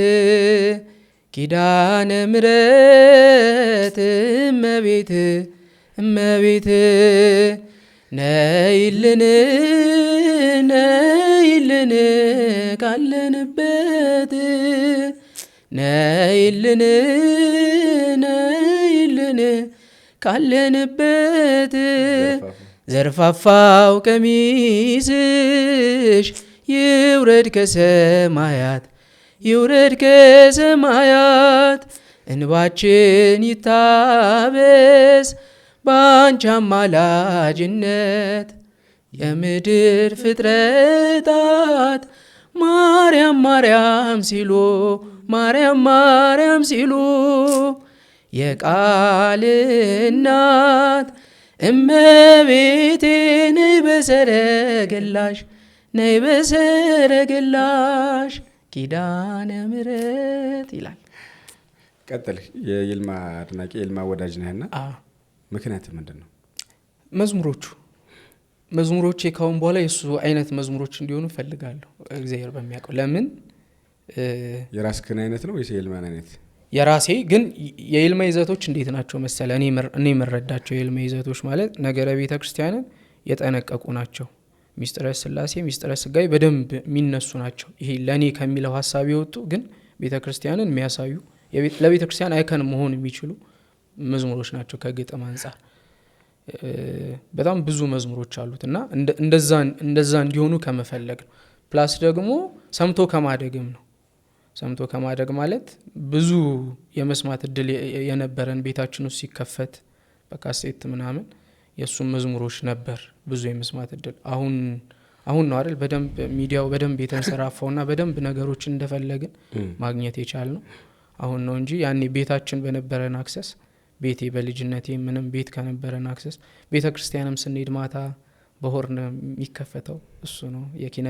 S1: ኪዳነ ምሕረት እመቤት እመቤት ነይልን ነይልን ካለንበት ነይልን ነይልን ካለንበት ዘርፋፋው ቀሚስሽ ይውረድ ከሰማያት ይውረድ ከሰማያት እንባችን ይታበስ ባንቺ አማላጅነት የምድር ፍጥረታት ማርያም ማርያም ሲሉ ማርያም ማርያም ሲሉ የቃል እናት እመቤቴ ነይ በሰረገላሽ ነይ በሰረገላሽ ኪዳነ ምሕረት ይላል።
S2: ቀጥል። የይልማ አድናቂ የይልማ ወዳጅ ነህና ምክንያት ምንድን ነው?
S1: መዝሙሮቼ ካሁን በኋላ የእሱ አይነት መዝሙሮች እንዲሆኑ እፈልጋለሁ። እግዚአብሔር በሚያውቀው። ለምን
S2: የራስህን አይነት ነው ወይስ የይልማን አይነት?
S1: የራሴ ግን የይልማ ይዘቶች እንዴት ናቸው መሰለ? እኔ የምረዳቸው የይልማ ይዘቶች ማለት ነገረ ቤተ ክርስቲያንን የጠነቀቁ ናቸው። ሚስጥረ ስላሴ፣ ሚስጥረ ስጋዊ በደንብ የሚነሱ ናቸው። ይሄ ለእኔ ከሚለው ሀሳብ የወጡ ግን ቤተ ክርስቲያንን የሚያሳዩ ለቤተ ክርስቲያን አይከን መሆን የሚችሉ መዝሙሮች ናቸው። ከግጥም አንጻር በጣም ብዙ መዝሙሮች አሉት እና እንደዛ እንዲሆኑ ከመፈለግ ነው። ፕላስ ደግሞ ሰምቶ ከማደግም ነው። ሰምቶ ከማደግ ማለት ብዙ የመስማት እድል የነበረን ቤታችን ውስጥ ሲከፈት በካሴት ምናምን የእሱም መዝሙሮች ነበር ብዙ የመስማት እድል። አሁን ነው አይደል በደንብ ሚዲያው በደንብ የተንሰራፋውና በደንብ ነገሮችን እንደፈለግን ማግኘት የቻል ነው አሁን ነው እንጂ ያኔ ቤታችን በነበረን አክሰስ ቤቴ በልጅነቴ ምንም ቤት ከነበረን አክሰስ ቤተ ክርስቲያንም ስንሄድ ማታ በሆርን የሚከፈተው እሱ ነው። የኪነ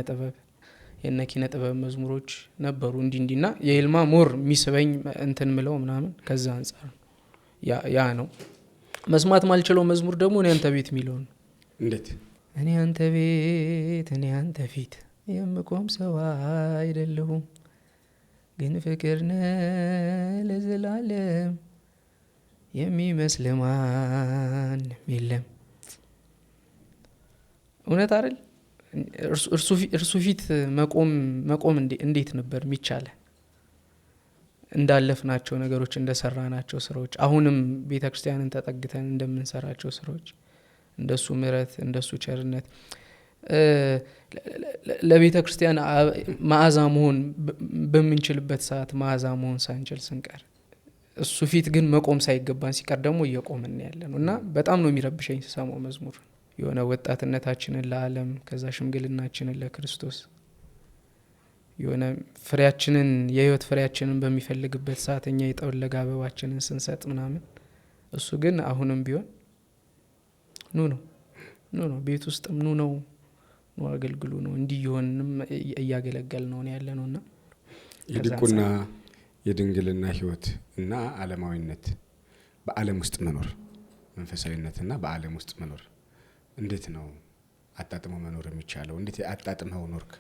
S1: ጥበብ መዝሙሮች ነበሩ እንዲና የይልማ ሞር የሚስበኝ እንትን ምለው ምናምን ከዛ አንጻር ነው። ያ ነው። መስማት ማልችለው መዝሙር ደግሞ እኔ አንተ ቤት የሚለው ነው።
S2: እንዴት?
S1: እኔ አንተ ቤት እኔ አንተ ፊት የምቆም ሰው አይደለሁም፣ ግን ፍቅር ነህ ለዘላለም የሚመስል ማንም የለም። እውነት አይደል? እርሱ ፊት መቆም እንዴት ነበር የሚቻለ? እንዳለፍናቸው ነገሮች፣ እንደሰራናቸው ስራዎች፣ አሁንም ቤተ ክርስቲያንን ተጠግተን እንደምንሰራቸው ስራዎች እንደሱ ምሕረት እንደሱ ቸርነት ለቤተ ክርስቲያን መዓዛ መሆን በምንችልበት ሰዓት መዓዛ መሆን ሳንችል ስንቀር እሱ ፊት ግን መቆም ሳይገባን ሲቀር ደግሞ እየቆምን ያለ ነው እና በጣም ነው የሚረብሸኝ ስሰማው መዝሙር። የሆነ ወጣትነታችንን ለዓለም ከዛ ሽምግልናችንን ለክርስቶስ የሆነ ፍሬያችንን የህይወት ፍሬያችንን በሚፈልግበት ሰዓት እኛ የጠወለገ አበባችንን ስንሰጥ ምናምን እሱ ግን አሁንም ቢሆን ኑ ነው ቤት ውስጥም ኑ አገልግሉ ነው እንዲህ ይሆንም እያገለገል ነው ያለ ነውና
S2: የድቁና የድንግልና ህይወት እና ዓለማዊነት በዓለም ውስጥ መኖር መንፈሳዊነትና በዓለም ውስጥ መኖር እንዴት ነው አጣጥመው መኖር የሚቻለው? እንዴት አጣጥመው ኖርክ?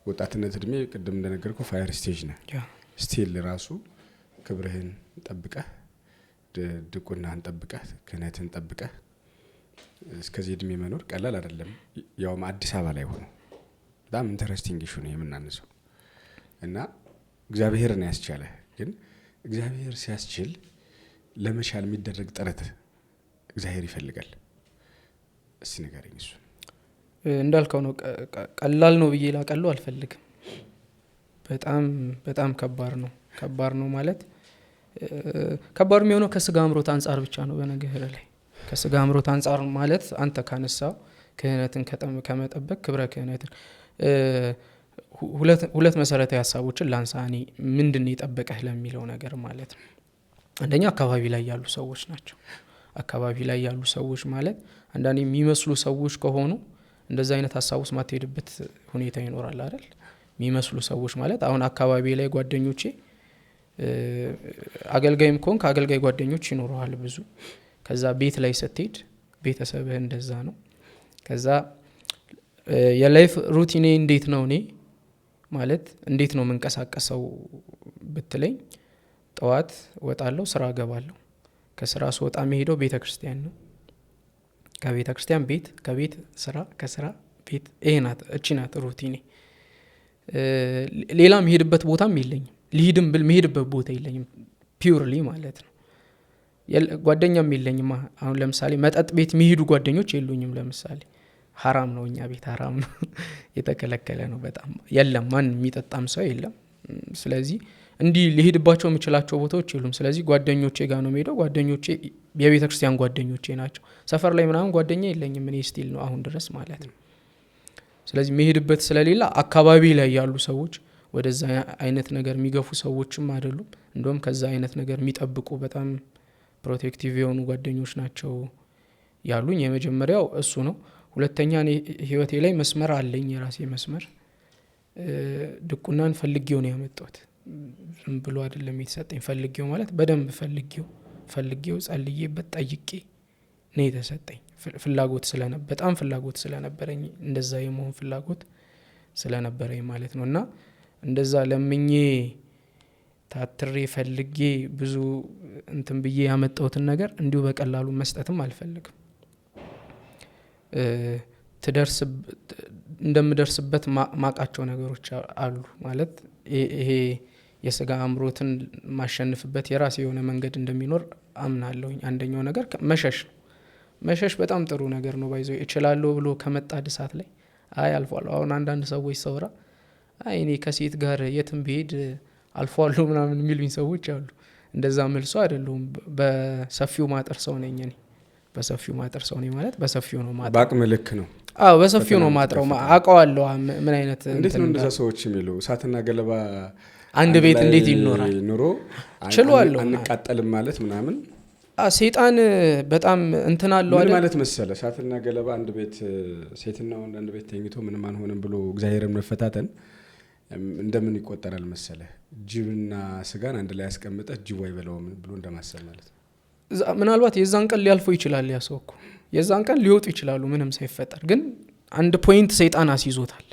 S2: ወጣትነት እድሜ ቅድም እንደነገርኩ ፋየር ስቴጅ ነው። ስቲል ራሱ ክብርህን ጠብቀህ ድቁናህን ጠብቀህ ክህነትህን ጠብቀህ እስከዚህ እድሜ መኖር ቀላል አይደለም። ያውም አዲስ አበባ ላይ ሆኖ በጣም ኢንተረስቲንግ ኢሹ ነው የምናነሳው እና እግዚአብሔርን ያስቻለ ግን እግዚአብሔር ሲያስችል ለመቻል የሚደረግ ጥረት እግዚአብሔር ይፈልጋል። እስቲ ንገረኝ። እሱ
S1: እንዳልከው ነው ቀላል ነው ብዬ ላቀሉ አልፈልግም። በጣም ከባድ ነው ማለት ከባድ የሚሆነው ከስጋ አምሮት አንጻር ብቻ ነው። በነገር ላይ ከስጋ አምሮት አንጻር ማለት አንተ ካነሳው ክህነትን ከመጠበቅ ክብረ ክህነትን ሁለት መሰረታዊ ሀሳቦችን ላንሳ። እኔ ምንድነው የጠበቀህ ለሚለው ነገር ማለት ነው። አንደኛ አካባቢ ላይ ያሉ ሰዎች ናቸው። አካባቢ ላይ ያሉ ሰዎች ማለት አንዳንዴ የሚመስሉ ሰዎች ከሆኑ እንደዛ አይነት ሀሳብ ውስጥ ማትሄድበት ሁኔታ ይኖራል አይደል? የሚመስሉ ሰዎች ማለት አሁን አካባቢ ላይ ጓደኞቼ አገልጋይም ከሆንክ አገልጋይ ጓደኞች ይኖረዋል ብዙ። ከዛ ቤት ላይ ስትሄድ ቤተሰብህ እንደዛ ነው። ከዛ የላይፍ ሩቲኔ እንዴት ነው እኔ ማለት እንዴት ነው መንቀሳቀሰው ብትለኝ ጠዋት ወጣለሁ፣ ስራ ገባለሁ። ከስራ ስወጣ መሄደው ቤተክርስቲያን ነው። ከቤተክርስቲያን ቤት፣ ከቤት ስራ፣ ከስራ ቤት። እቺ ናት ሩቲኔ። ሌላ መሄድበት ቦታም የለኝም። ልሂድም ብል መሄድበት ቦታ የለኝም ፒውርሊ ማለት ነው። ጓደኛም የለኝም። አሁን ለምሳሌ መጠጥ ቤት የሚሄዱ ጓደኞች የሉኝም። ለምሳሌ ሐራም ነው፣ እኛ ቤት ሐራም ነው፣ የተከለከለ ነው በጣም የለም። ማን የሚጠጣም ሰው የለም። ስለዚህ እንዲህ ሊሄድባቸው የምችላቸው ቦታዎች የሉም። ስለዚህ ጓደኞቼ ጋር ነው የምሄደው። ጓደኞቼ የቤተ ክርስቲያን ጓደኞቼ ናቸው። ሰፈር ላይ ምናምን ጓደኛ የለኝም እኔ ስቲል ነው አሁን ድረስ ማለት ነው። ስለዚህ መሄድበት ስለሌላ አካባቢ ላይ ያሉ ሰዎች ወደዛ አይነት ነገር የሚገፉ ሰዎችም አይደሉም። እንደውም ከዛ አይነት ነገር የሚጠብቁ በጣም ፕሮቴክቲቭ የሆኑ ጓደኞች ናቸው ያሉኝ። የመጀመሪያው እሱ ነው። ሁለተኛ እኔ ህይወቴ ላይ መስመር አለኝ፣ የራሴ መስመር። ድቁናን ፈልጌው ነው ያመጣሁት። ዝም ብሎ አይደለም የተሰጠኝ። ፈልጌው ማለት በደንብ ፈልጌው ጸልዬበት ጠይቄ ነው የተሰጠኝ። ፍላጎት በጣም ፍላጎት ስለነበረኝ እንደዛ የመሆን ፍላጎት ስለነበረኝ ማለት ነው። እና እንደዛ ለምኜ ታትሬ ፈልጌ ብዙ እንትን ብዬ ያመጣሁትን ነገር እንዲሁ በቀላሉ መስጠትም አልፈልግም። እንደምደርስበት ማቃቸው ነገሮች አሉ ማለት ይሄ የስጋ አምሮትን ማሸነፍበት የራሴ የሆነ መንገድ እንደሚኖር አምናለሁኝ። አንደኛው ነገር መሸሽ በጣም ጥሩ ነገር ነው። ባይዞ እችላለሁ ብሎ ከመጣ ድሳት ላይ አልፏለሁ። አሁን አንዳንድ ሰዎች ሰውራ እኔ ከሴት ጋር የትም ብሄድ አልፏለሁ ምናምን የሚሉኝ ሰዎች አሉ። እንደዛ መልሶ አይደለም። በሰፊው ማጠር ሰው ነኝ እኔ። በሰፊው ማጠር ሰው ነኝ ማለት በሰፊው ነው ማጠር።
S2: በአቅም ልክ ነው።
S1: በሰፊው ነው ማጥረው። አውቀዋለሁ ምን አይነት
S2: እንዴት ነው እንደዛ ሰዎች የሚሉ እሳትና ገለባ
S1: አንድ ቤት እንዴት ይኖራል?
S2: ኑሮ
S1: ችሏለሁ
S2: አንቃጠልም ማለት ምናምን
S1: ሰይጣን በጣም እንትን አለው አይደል?
S2: ማለት መሰለ እሳትና ገለባ አንድ ቤት ሴትና ወንድ አንድ ቤት ተኝቶ ምንም አንሆንም ብሎ እግዚአብሔርን መፈታተን እንደምን ይቆጠራል መሰለ? ጅብና ስጋን አንድ ላይ ያስቀምጠህ ጅብ አይበላውም ብሎ እንደማሰብ ማለት ነው።
S1: ምናልባት የዛን ቀን ሊያልፈው ይችላል ያ ሰው እኮ የዛን ቀን ሊወጡ ይችላሉ ምንም ሳይፈጠር። ግን አንድ ፖይንት ሰይጣን አስይዞታል።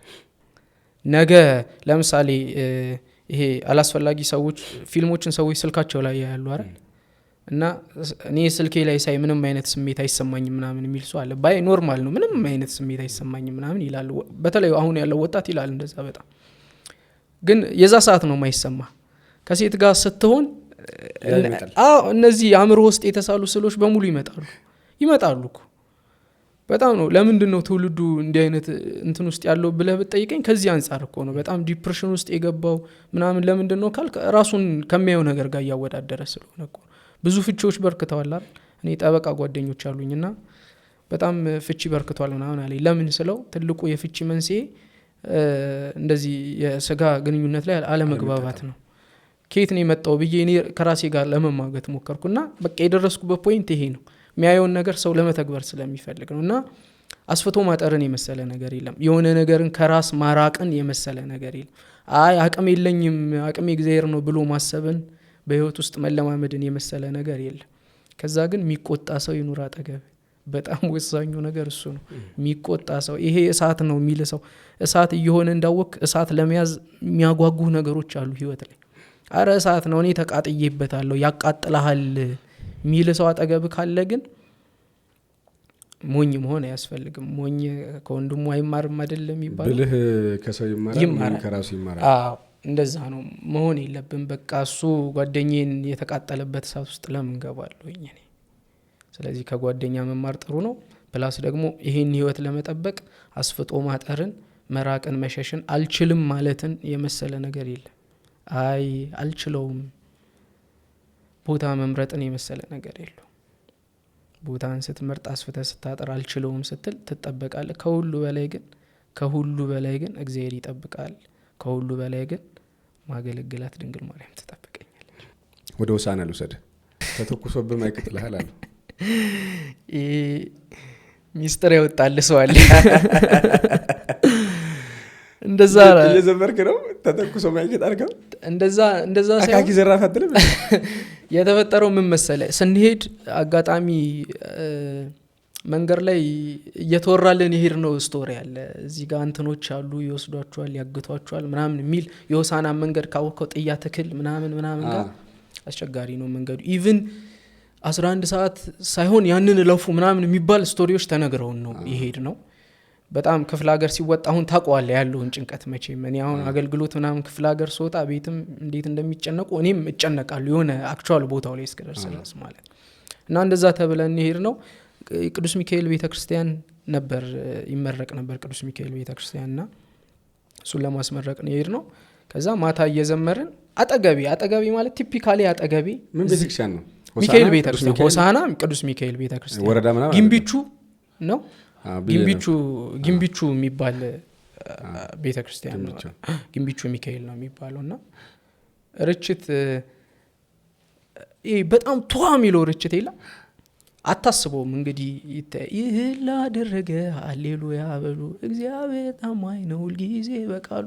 S1: ነገ ለምሳሌ ይሄ አላስፈላጊ ሰዎች ፊልሞችን ሰዎች ስልካቸው ላይ ያያሉ አይደል? እና እኔ ስልኬ ላይ ሳይ ምንም አይነት ስሜት አይሰማኝም ምናምን የሚል ሰው አለ። ባይ ኖርማል ነው ምንም አይነት ስሜት አይሰማኝም ምናምን ይላል። በተለይ አሁን ያለው ወጣት ይላል እንደዛ በጣም። ግን የዛ ሰዓት ነው የማይሰማ። ከሴት ጋር ስትሆን እነዚህ አእምሮ ውስጥ የተሳሉ ስዕሎች በሙሉ ይመጣሉ እኮ በጣም ነው። ለምንድን ነው ትውልዱ እንዲህ አይነት እንትን ውስጥ ያለው ብለህ ብትጠይቀኝ ከዚህ አንጻር እኮ ነው። በጣም ዲፕሬሽን ውስጥ የገባው ምናምን ለምንድን ነው ካልክ ራሱን ከሚያየው ነገር ጋር እያወዳደረ ስለሆነ እኮ። ብዙ ፍቺዎች በርክተዋል አይደል? እኔ ጠበቃ ጓደኞች አሉኝና በጣም ፍቺ በርክቷል ምናምን አለኝ። ለምን ስለው ትልቁ የፍቺ መንስኤ እንደዚህ የስጋ ግንኙነት ላይ አለመግባባት ነው። ከየት ነው የመጣው ብዬ እኔ ከራሴ ጋር ለመማገት ሞከርኩና በቃ የደረስኩበት ፖይንት ይሄ ነው። የሚያየውን ነገር ሰው ለመተግበር ስለሚፈልግ ነው። እና አስፍቶ ማጠርን የመሰለ ነገር የለም። የሆነ ነገርን ከራስ ማራቅን የመሰለ ነገር የለም። አቅም የለኝም አቅሜ እግዚአብሔር ነው ብሎ ማሰብን በህይወት ውስጥ መለማመድን የመሰለ ነገር የለም። ከዛ ግን የሚቆጣ ሰው ይኑር አጠገብ። በጣም ወሳኙ ነገር እሱ ነው። የሚቆጣ ሰው ይሄ እሳት ነው የሚል ሰው እሳት እየሆነ እንዳወቅ እሳት ለመያዝ የሚያጓጉ ነገሮች አሉ ህይወት ላይ። አረ እሳት ነው እኔ ተቃጥዬበታለሁ ያቃጥልሃል ሚል ሰው አጠገብ ካለ ግን ሞኝ መሆን አያስፈልግም። ሞኝ ከወንድሙ አይማርም አይደለም ይባላል። ብልህ
S2: ከሰው ይማራል ከራሱ ይማራል።
S1: እንደዛ ነው መሆን የለብን። በቃ እሱ ጓደኛዬን የተቃጠለበት እሳት ውስጥ ለምን ገባለሁ እኔ? ስለዚህ ከጓደኛ መማር ጥሩ ነው። ፕላስ ደግሞ ይሄን ህይወት ለመጠበቅ አስፍጦ ማጠርን፣ መራቅን፣ መሸሽን አልችልም ማለትን የመሰለ ነገር የለም። አልችለውም ቦታ መምረጥን የመሰለ ነገር የለው። ቦታን ስትመርጥ አስፍተህ ስታጠር አልችለውም ስትል ትጠበቃለህ። ከሁሉ በላይ ግን እግዚአብሔር ይጠብቃል። ከሁሉ በላይ ግን ማገለግላት ድንግል ማርያም ትጠብቀኛለች።
S2: ወደ ሆሳዕና ልውሰድህ። ተተኩሶብህ ማይቀጥልሃል አሉ።
S1: ሚስጥር ያወጣል ሰው አለ። እንደዛ
S2: እየዘመርክ ነው ተተኩሶ ማይቀጥ አድርገው እንደዛ ሳይሆን አካኪ ዘራፍ አትልም።
S1: የተፈጠረው ምን መሰለህ? ስንሄድ አጋጣሚ መንገድ ላይ እየተወራልን ይሄድ ነው ስቶሪ አለ። እዚህ ጋር እንትኖች አሉ ይወስዷቸዋል ያግቷቸዋል ምናምን የሚል የሆሳዕና መንገድ ካወቀው ጥያ ተክል ምናምን ጋር አስቸጋሪ ነው መንገዱ። ኢቭን 11 ሰዓት ሳይሆን ያንን ለፉ ምናምን የሚባል ስቶሪዎች ተነግረውን ነው ይሄድ ነው። በጣም ክፍለ ሀገር ሲወጣ አሁን ታውቀዋለህ ያለውን ጭንቀት መቼም። እኔ አሁን አገልግሎት ምናምን ክፍለ ሀገር ስወጣ ቤትም እንዴት እንደሚጨነቁ እኔም እጨነቃለሁ የሆነ አክቹዋል ቦታው ላይ እስከደርስ ማለት እና እንደዛ ተብለን ይሄድ ነው። ቅዱስ ሚካኤል ቤተክርስቲያን ነበር ይመረቅ ነበር ቅዱስ ሚካኤል ቤተክርስቲያንና እሱን ለማስመረቅ ነው ይሄድ ነው። ከዛ ማታ እየዘመርን አጠገቢ ማለት ቲፒካሊ አጠገቢ
S2: ምን ቤተክርስቲያን ነው?
S1: ሚካኤል ቤተክርስቲያን ሆሳዕና ቅዱስ ሚካኤል ቤተክርስቲያን
S2: ወረዳ ምናምን
S1: ግንቢቹ ነው። ግንቢቹ የሚባል ቤተክርስቲያን ነው። ግንቢቹ ሚካኤል ነው የሚባለውና ርችት በጣም ቷ የሚለው ርችት የለም አታስበውም። እንግዲህ ይህ ላደረገ ሃሌሉያ በሉ እግዚአብሔር ታማኝ ነው ሁልጊዜ በቃሉ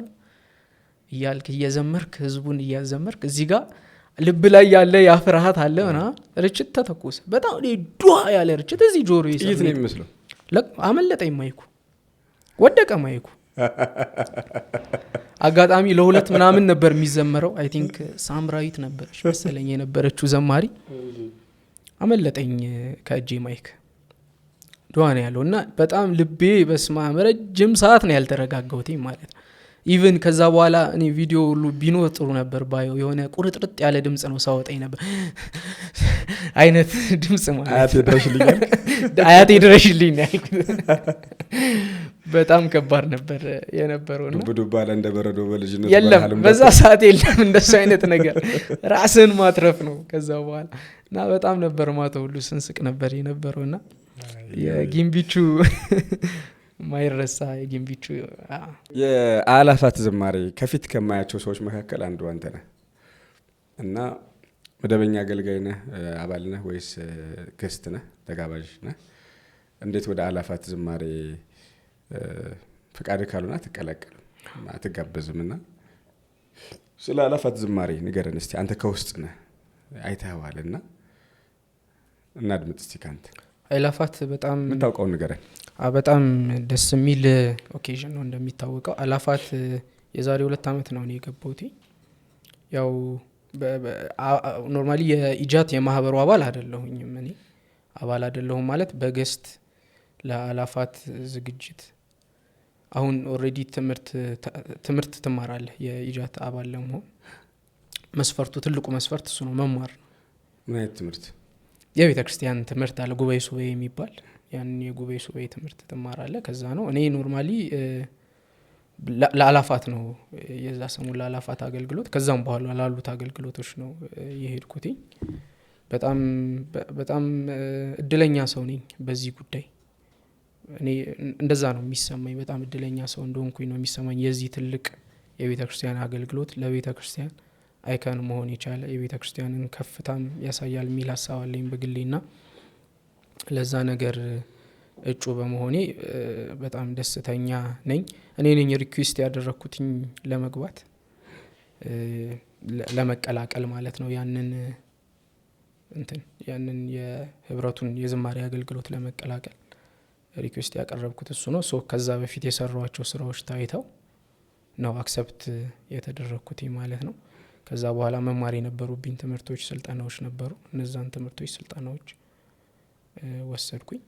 S1: እያልክ እየዘመርክ ህዝቡን እያዘመርክ እዚህ ጋር ልብ ላይ ያለ ያ ፍርሃት አለ ና ርችት ተተኮሰ። በጣም ዱዋ ያለ ርችት እዚህ ጆሮ
S2: ይሰማል። ነው የሚመስለው።
S1: አመለጠኝ ማይኩ ወደቀ ማይኩ። አጋጣሚ ለሁለት ምናምን ነበር የሚዘመረው። አይ ቲንክ ሳምራዊት ነበረች መሰለኝ የነበረችው ዘማሪ። አመለጠኝ ከእጄ ማይክ ዱዋ ነው ያለው እና በጣም ልቤ በስማ ረጅም ሰዓት ነው ያልተረጋጋሁት ማለት ነው። ኢቭን ከዛ በኋላ እኔ ቪዲዮ ሁሉ ቢኖር ጥሩ ነበር ባየው። የሆነ ቁርጥርጥ ያለ ድምጽ ነው ሳወጣኝ ነበር አይነት ድምጽ ማለት አያቴ ድረሽልኝ ነው ያልኩት። በጣም ከባድ ነበር የነበረውና
S2: ዱብ ባለ እንደ በረዶ በልጅነት
S1: የለም በዛ ሰዓት የለም እንደሱ አይነት ነገር ራስን ማትረፍ ነው። ከዛ በኋላ እና በጣም ነበር ማተው ሁሉ ስንስቅ ነበር የነበረውና የጊምቢቹ ማይረሳ የጊምቢቹ
S2: የአላፋት ዝማሬ ከፊት ከማያቸው ሰዎች መካከል አንዱ አንተ ነህ እና መደበኛ አገልጋይ ነህ፣ አባል ነህ ወይስ ገስት ነህ፣ ተጋባዥ ነህ? እንዴት ወደ አላፋት ዝማሬ ፍቃድ ካልሆነ አትቀላቀልም አትጋበዝምና ስለ አላፋት ዝማሬ ንገረን እስቲ። አንተ ከውስጥ ነህ አይተኸዋልና እናድምጥ እስቲ ካንተ።
S1: አላፋት በጣም
S2: የምታውቀው ንገረን።
S1: በጣም ደስ የሚል ኦኬዥን ነው። እንደሚታወቀው አላፋት የዛሬ 2 አመት ነው እኔ የገባሁት። ያው ኖርማሊ የኢጃት የማህበሩ አባል አይደለሁኝም። እኔ አባል አይደለሁም ማለት በገስት ለአላፋት ዝግጅት አሁን ኦሬዲ ትምህርት ትማራለህ። የኢጃት አባል ለመሆን መስፈርቱ ትልቁ መስፈርት እሱ ነው፣ መማር ነው።
S2: ምን አይነት ትምህርት?
S1: የቤተ ክርስቲያን ትምህርት አለ፣ ጉባኤ ሱባኤ የሚባል ያን የጉባኤ ሱባኤ ትምህርት ትማራለህ። ከዛ ነው እኔ ኖርማሊ ለአላፋት ነው የዛ ሰሙ ለአላፋት አገልግሎት ከዛም በኋላ ላሉት አገልግሎቶች ነው የሄድኩት። በጣም እድለኛ ሰው ነኝ በዚህ ጉዳይ። እኔ እንደዛ ነው የሚሰማኝ። በጣም እድለኛ ሰው እንደሆንኩኝ ነው የሚሰማኝ። የዚህ ትልቅ የቤተ ክርስቲያን አገልግሎት ለቤተ ክርስቲያን አይካን መሆን የቻለ የቤተ ክርስቲያንን ከፍታም ያሳያል የሚል ሀሳብ አለኝ በግሌና ለዛ ነገር እጩ በመሆኔ በጣም ደስተኛ ነኝ። እኔ ነኝ ሪኩዌስት ያደረኩትኝ ለመግባት ለመቀላቀል ማለት ነው። ያንን የህብረቱን የዝማሬ አገልግሎት ለመቀላቀል ሪኩዌስት ያቀረብኩት እሱ ነው። ከዛ በፊት የሰራኋቸው ስራዎች ታይተው ነው አክሰፕት የተደረኩትኝ ማለት ነው። ከዛ በኋላ መማር የነበሩብኝ ትምህርቶች፣ ስልጠናዎች ነበሩ። እነዛን ትምህርቶች፣ ስልጠናዎች ወሰድኩኝ።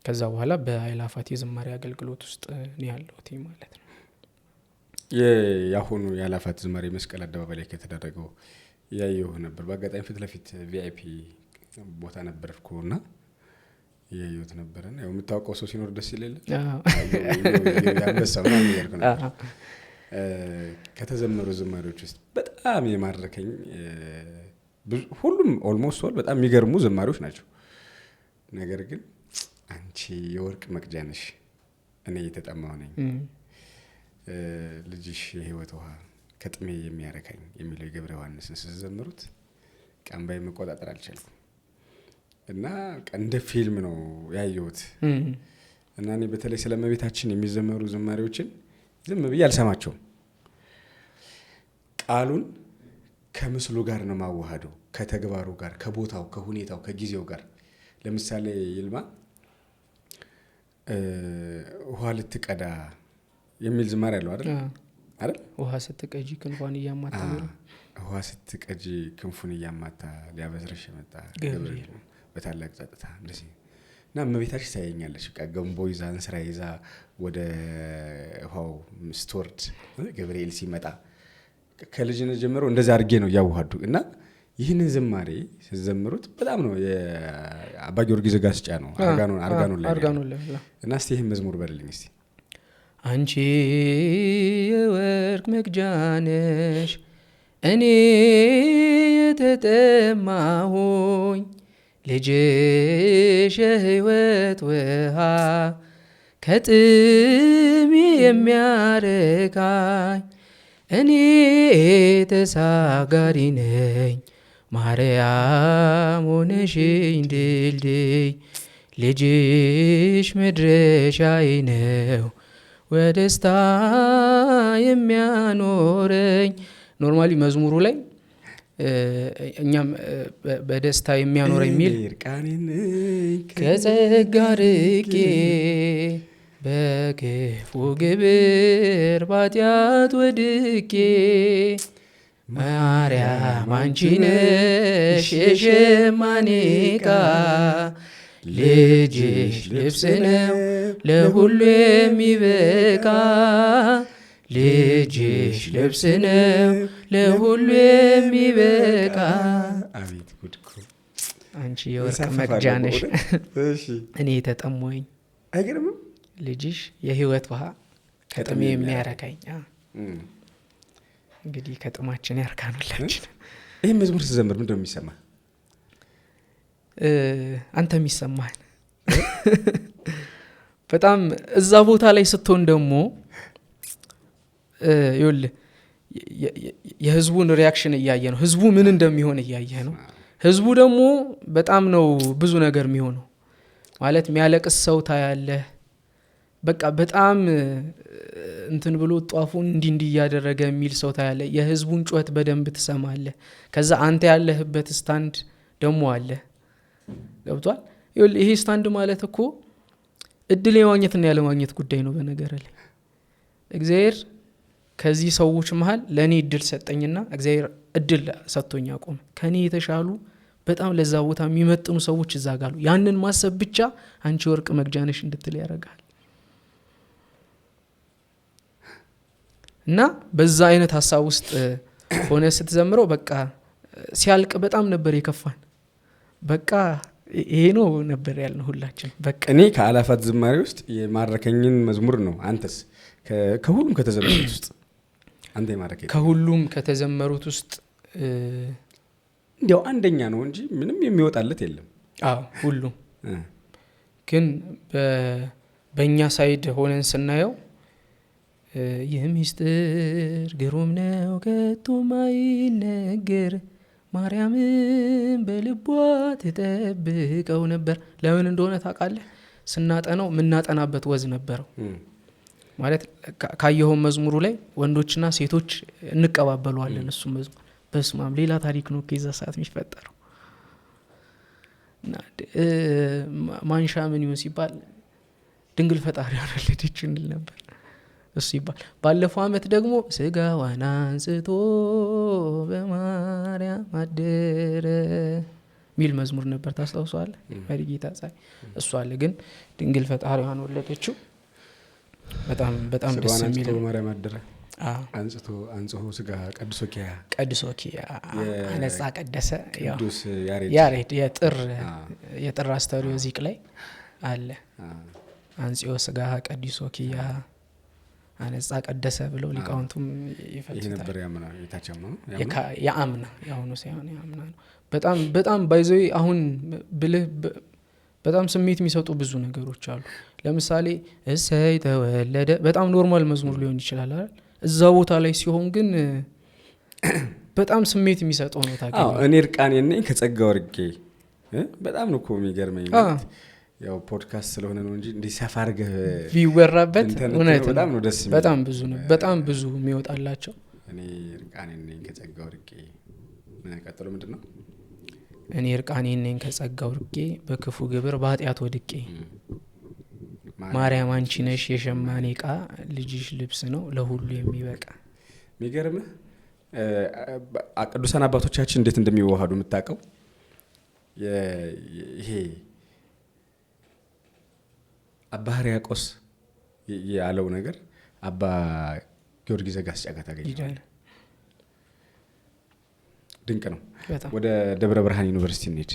S1: ከዛ በኋላ በአላፋት የዝማሬ አገልግሎት ውስጥ ነው ያለሁት ማለት ነው።
S2: የአሁኑ የአላፋት ዝማሬ መስቀል አደባባይ ላይ ከተደረገው ያየው ነበር። በአጋጣሚ ፊት ለፊት ቪአይፒ ቦታ ነበርኩና ያየሁት ነበርና ያው የምታውቀው ሰው ሲኖር ደስ ይላል። ያንበሳው ነው የሚያርኩ ነው። ከተዘመሩ ዝማሬዎች ውስጥ በጣም የማረከኝ ሁሉም ኦልሞስት ኦል በጣም የሚገርሙ ዝማሬዎች ናቸው። ነገር ግን አንቺ የወርቅ መቅጃ ነሽ፣ እኔ የተጠማሁ ነኝ፣ ልጅሽ የህይወት ውሃ ከጥሜ የሚያረካኝ የሚለው የገብረ ዮሐንስን ስትዘምሩት ቀንባይ መቆጣጠር አልቻልኩም እና እንደ ፊልም ነው ያየሁት። እና እኔ በተለይ ስለ እመቤታችን የሚዘመሩ ዝማሬዎችን ዝም ብዬ አልሰማቸውም። ቃሉን ከምስሉ ጋር ነው ማዋሃደው፣ ከተግባሩ ጋር፣ ከቦታው፣ ከሁኔታው፣ ከጊዜው ጋር። ለምሳሌ ይልማ ውሃ ልትቀዳ የሚል ዝማሬ አለው አይደል?
S1: ውሃ ስትቀጂ ክንፏን እያማታ
S2: ውሃ ስትቀጂ ክንፉን እያማታ ሊያበስርሽ የመጣ ገብርኤል በታላቅ ጸጥታ እንደዚህ እና እመቤታችን ታየኛለች። በቃ ገንቦ ይዛ እንስራ ይዛ ወደ ውሃው ስትወርድ ገብርኤል ሲመጣ ከልጅነት ጀምሮ እንደዛ አድርጌ ነው ያዋሃዱ እና ይህንን ዝማሬ ሲዘምሩት በጣም ነው የአባ ጊዮርጊስ ጋስጫ ነው አርጋኖ ላይ እና እስቲ ይህን መዝሙር በልልኝ እስቲ።
S1: አንቺ የወርቅ መቅጃ ነሽ፣ እኔ የተጠማሁኝ፣ ልጅሽ የህይወት ውሃ ከጥሜ የሚያረካኝ፣ እኔ ተሳጋሪ ነኝ ማርያም ሆነሽኝ ድልድይ፣ ልጅሽ መድረሻዬ ነው ወደስታ የሚያኖረኝ። ኖርማሊ መዝሙሩ ላይ እኛም በደስታ የሚያኖረኝ የሚል ከጸጋ ርቄ በክፉ ግብር ባጢአት ወድቄ ማርያም አንቺ ነሽ የሸማኔ ዕቃ ልጅሽ ልብስ ነው ለሁሉ የሚበቃ ልጅሽ ልብስ ነው ለሁሉ የሚበቃ።
S2: አቤት ጉድ እኮ
S1: አንቺ የወርቅ መቅጃ ነሽ እኔ ተጠሞኝ
S2: አይገርምም?
S1: ልጅሽ የህይወት ውሃ ከጥሜ የሚያረካኝ። እንግዲህ ከጥማችን ያርካኑላችን።
S2: ይህ መዝሙር ስትዘምር ምንድን ነው የሚሰማ?
S1: አንተ የሚሰማህን በጣም እዛ ቦታ ላይ ስትሆን ደግሞ ይኸውልህ የህዝቡን ሪያክሽን እያየ ነው። ህዝቡ ምን እንደሚሆን እያየ ነው። ህዝቡ ደግሞ በጣም ነው ብዙ ነገር የሚሆነው ማለት የሚያለቅስ ሰው ታያለህ። በቃ በጣም እንትን ብሎ ጧፉን እንዲህ እያደረገ የሚል ሰው ታያለህ። የህዝቡን ጩኸት በደንብ ትሰማለህ። ከዛ አንተ ያለህበት ስታንድ ደግሞ አለ። ገብቷል? ይሄ ስታንድ ማለት እኮ እድል የማግኘትና ያለማግኘት ጉዳይ ነው። በነገር ላይ እግዚአብሔር ከዚህ ሰዎች መሃል ለእኔ እድል ሰጠኝና እግዚአብሔር እድል ሰጥቶኝ አቆመ። ከኔ የተሻሉ በጣም ለዛ ቦታ የሚመጥኑ ሰዎች እዛ ጋሉ። ያንን ማሰብ ብቻ አንቺ ወርቅ መግጃነሽ እንድትል ያደርጋል። እና በዛ አይነት ሀሳብ ውስጥ ሆነ ስትዘምረው በቃ ሲያልቅ በጣም ነበር የከፋን። በቃ ይሄ ነው ነበር ያልነው ሁላችን። በቃ
S2: እኔ ከአላፋት ዝማሬ ውስጥ የማረከኝን መዝሙር ነው። አንተስ? ከሁሉም ከተዘመሩት ውስጥ አንተ የማረከኝ?
S1: ከሁሉም ከተዘመሩት ውስጥ
S2: እንዲያው አንደኛ ነው እንጂ ምንም የሚወጣለት የለም።
S1: አዎ ሁሉም ግን በእኛ ሳይድ ሆነን ስናየው ይህ ምስጢር ግሩም ነው ከቶ ማይነገር ማርያምን በልቧ ትጠብቀው ነበር። ለምን እንደሆነ ታውቃለህ? ስናጠናው የምናጠናበት ወዝ ነበረው። ማለት ካየኸው መዝሙሩ ላይ ወንዶችና ሴቶች እንቀባበለዋለን። እሱ መዝሙር በስማም ሌላ ታሪክ ነው ከዛ ሰዓት የሚፈጠረው። ማንሻ ምን ይሁን ሲባል ድንግል ፈጣሪ ወለደች እንል ነበር። እሱ ይባል። ባለፈው አመት ደግሞ ስጋዋን አንስቶ በማርያም አደረ ሚል መዝሙር ነበር። ታስታውሳለህ? መሪጌታ ጻይ እሱ አለ። ግን ድንግል ፈጣሪዋን ወለደችው በጣም ደስ የሚል
S2: በማርያም አደረ አንጽቶ ስጋ ቀድሶኪያ
S1: አነጻ ቀደሰ።
S2: ቅዱስ
S1: ያሬድ የጥር አስተርእዮ ዚቅ ላይ አለ። አንጽዮ ስጋ ቀድሶኪያ አነጻ ቀደሰ ብለው ሊቃውንቱም ይፈልጣል። ይሄ
S2: ነበር ያምና የታቸም ነው
S1: ያምና ያሁኑ ሳይሆን ያምና ነው። በጣም ባይዘይ አሁን ብልህ በጣም ስሜት የሚሰጡ ብዙ ነገሮች አሉ። ለምሳሌ እሰይ ተወለደ በጣም ኖርማል መዝሙር ሊሆን ይችላል አይደል? እዛ ቦታ ላይ ሲሆን ግን በጣም ስሜት የሚሰጠው ነው። ታውቃለህ?
S2: እኔ እርቃኔን ነኝ ከጸጋ ወርቄ በጣም ነው እኮ የሚገርመኝ። ያው ፖድካስት ስለሆነ ነው እንጂ እንዲህ ሰፋ አድርገህ
S1: ቢወራበት እውነት
S2: በጣም ነው ደስ የሚለው።
S1: በጣም ብዙ ነው። በጣም ብዙ የሚወጣላቸው።
S2: እኔ እርቃኔን ነኝ ከጸጋ ወርቄ ቀጥሎ ምንድን ነው?
S1: እኔ እርቃኔን ነኝ ከጸጋ ወርቄ በክፉ ግብር በኃጢአት ወድቄ ማርያም አንቺ ነሽ የሸማኔ ዕቃ ልጅሽ ልብስ ነው ለሁሉ የሚበቃ።
S2: የሚገርምህ ቅዱሳን አባቶቻችን እንዴት እንደሚዋሃዱ የምታውቀው ይሄ አባ ሕርያቆስ ያለው ነገር አባ ጊዮርጊስ ዘጋስጫ ጋር ታገኛለህ። ድንቅ ነው። ወደ ደብረ ብርሃን ዩኒቨርሲቲ እንሂድ።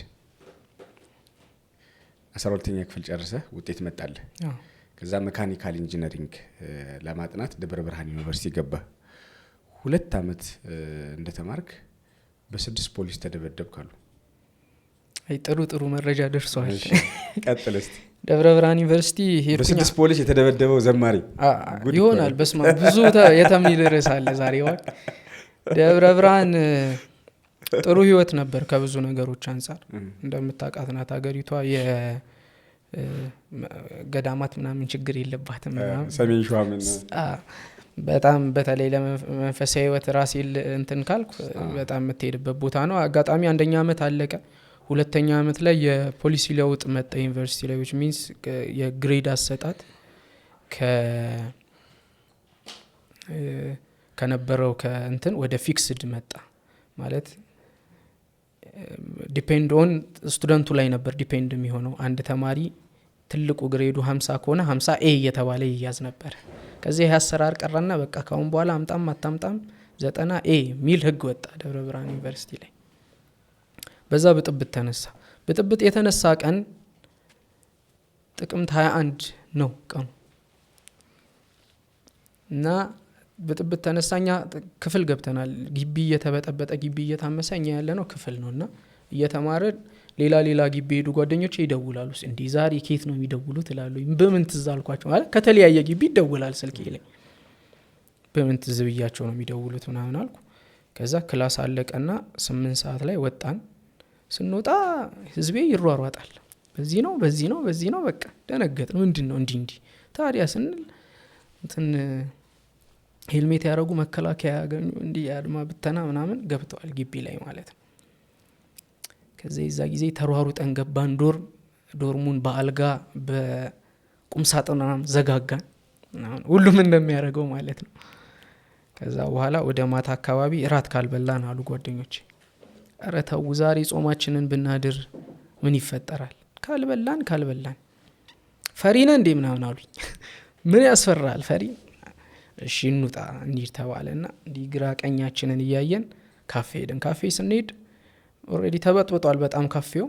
S2: 12ኛ ክፍል ጨርሰህ ውጤት መጣልህ። ከዛ ሜካኒካል ኢንጂነሪንግ ለማጥናት ደብረ ብርሃን ዩኒቨርሲቲ ገባህ። 2 አመት እንደተማርክ በ6 ፖሊስ ተደበደብካሉ።
S1: አይ ጥሩ መረጃ ደርሷል።
S2: ቀጥል እስቲ።
S1: ደብረ ብርሃን ዩኒቨርሲቲ ሄድኩኝ።
S2: በ6 ፖሊስ የተደበደበው ዘማሪ
S1: ይሆናል። በስማ ብዙ የተሚል ርዕስ አለ ዛሬ ወቅ። ደብረ ብርሃን ጥሩ ህይወት ነበር ከብዙ ነገሮች አንፃር። እንደምታውቃት ናት ሀገሪቷ ገዳማት ምናምን ችግር የለባትም ምናምን
S2: ሰሜን ሸዋ ምን
S1: በጣም በተለይ ለመንፈሳዊ ህይወት ራሴ እንትን ካልኩ በጣም የምትሄድበት ቦታ ነው። አጋጣሚ አንደኛ አመት አለቀ። ሁለተኛ አመት ላይ የፖሊሲ ለውጥ መጣ ዩኒቨርሲቲ ላይ which means የግሬድ አሰጣጥ ከነበረው ከእንትን ወደ ፊክስድ መጣ ማለት ዲፔንድ ኦን ስቱደንቱ ላይ ነበር ዲፔንድ የሚሆነው። አንድ ተማሪ ትልቁ ግሬዱ 50 ከሆነ 50 ኤ እየተባለ ይያዝ ነበር። ከዚህ ይህ አሰራር ቀረና በቃ ካሁን በኋላ አምጣም አታምጣም 90 ኤ ሚል ህግ ወጣ ደብረ ብርሃን ዩኒቨርሲቲ ላይ። በዛ ብጥብጥ ተነሳ። ብጥብጥ የተነሳ ቀን ጥቅምት 21 ነው ቀኑ እና ብጥብጥ ተነሳኛ ክፍል ገብተናል። ግቢ እየተበጠበጠ ግቢ እየታመሰኛ ያለ ነው ክፍል ነውና እየተማረን ሌላ ግቢ ሄዱ ጓደኞቼ ይደውላሉ። እንዴ ዛሬ ኬት ነው የሚደውሉት ይላሉ። በምን ትዝ አልኳቸው ማለት ከተለያየ ግቢ ይደውላል ስልኬ ላይ። በምን ትዝ ብያቸው ነው የሚደውሉት ምናምን አልኩ። ከዛ ክላስ አለቀና 8 ሰዓት ላይ ወጣን። ስንወጣ ህዝቤ ይሯሯጣል። በዚህ ነው በቃ ደነገጥን። ምንድነው እንዲ ታዲያ ስንል እንትን ሄልሜት ያደረጉ መከላከያ ያገኙ እንዲ ያድማ ብተና ምናምን ገብተዋል ግቢ ላይ ማለት ነው። ከዚህ እዛ ጊዜ ተሯሩጠን ገባን። ዶርሙን በአልጋ በቁም ሳጥን ዘጋጋን ሁሉም እንደሚያደርገው ማለት ነው። ከዛ በኋላ ወደ ማታ አካባቢ እራት ካልበላን አሉ ጓደኞቼ። ኧረ ተው ዛሬ ጾማችንን ብናድር ምን ይፈጠራል? ካልበላን ፈሪነ እንዴ ምናምን አሉኝ። ምን ያስፈራል ፈሪ? እሺ እንውጣ እንሂድ ተባለና እንዲህ ግራ ቀኛችንን እያየን ካፌ ሄድን። ካፌ ስንሄድ ኦሬዲ ተበጥብጧል በጣም ካፌው።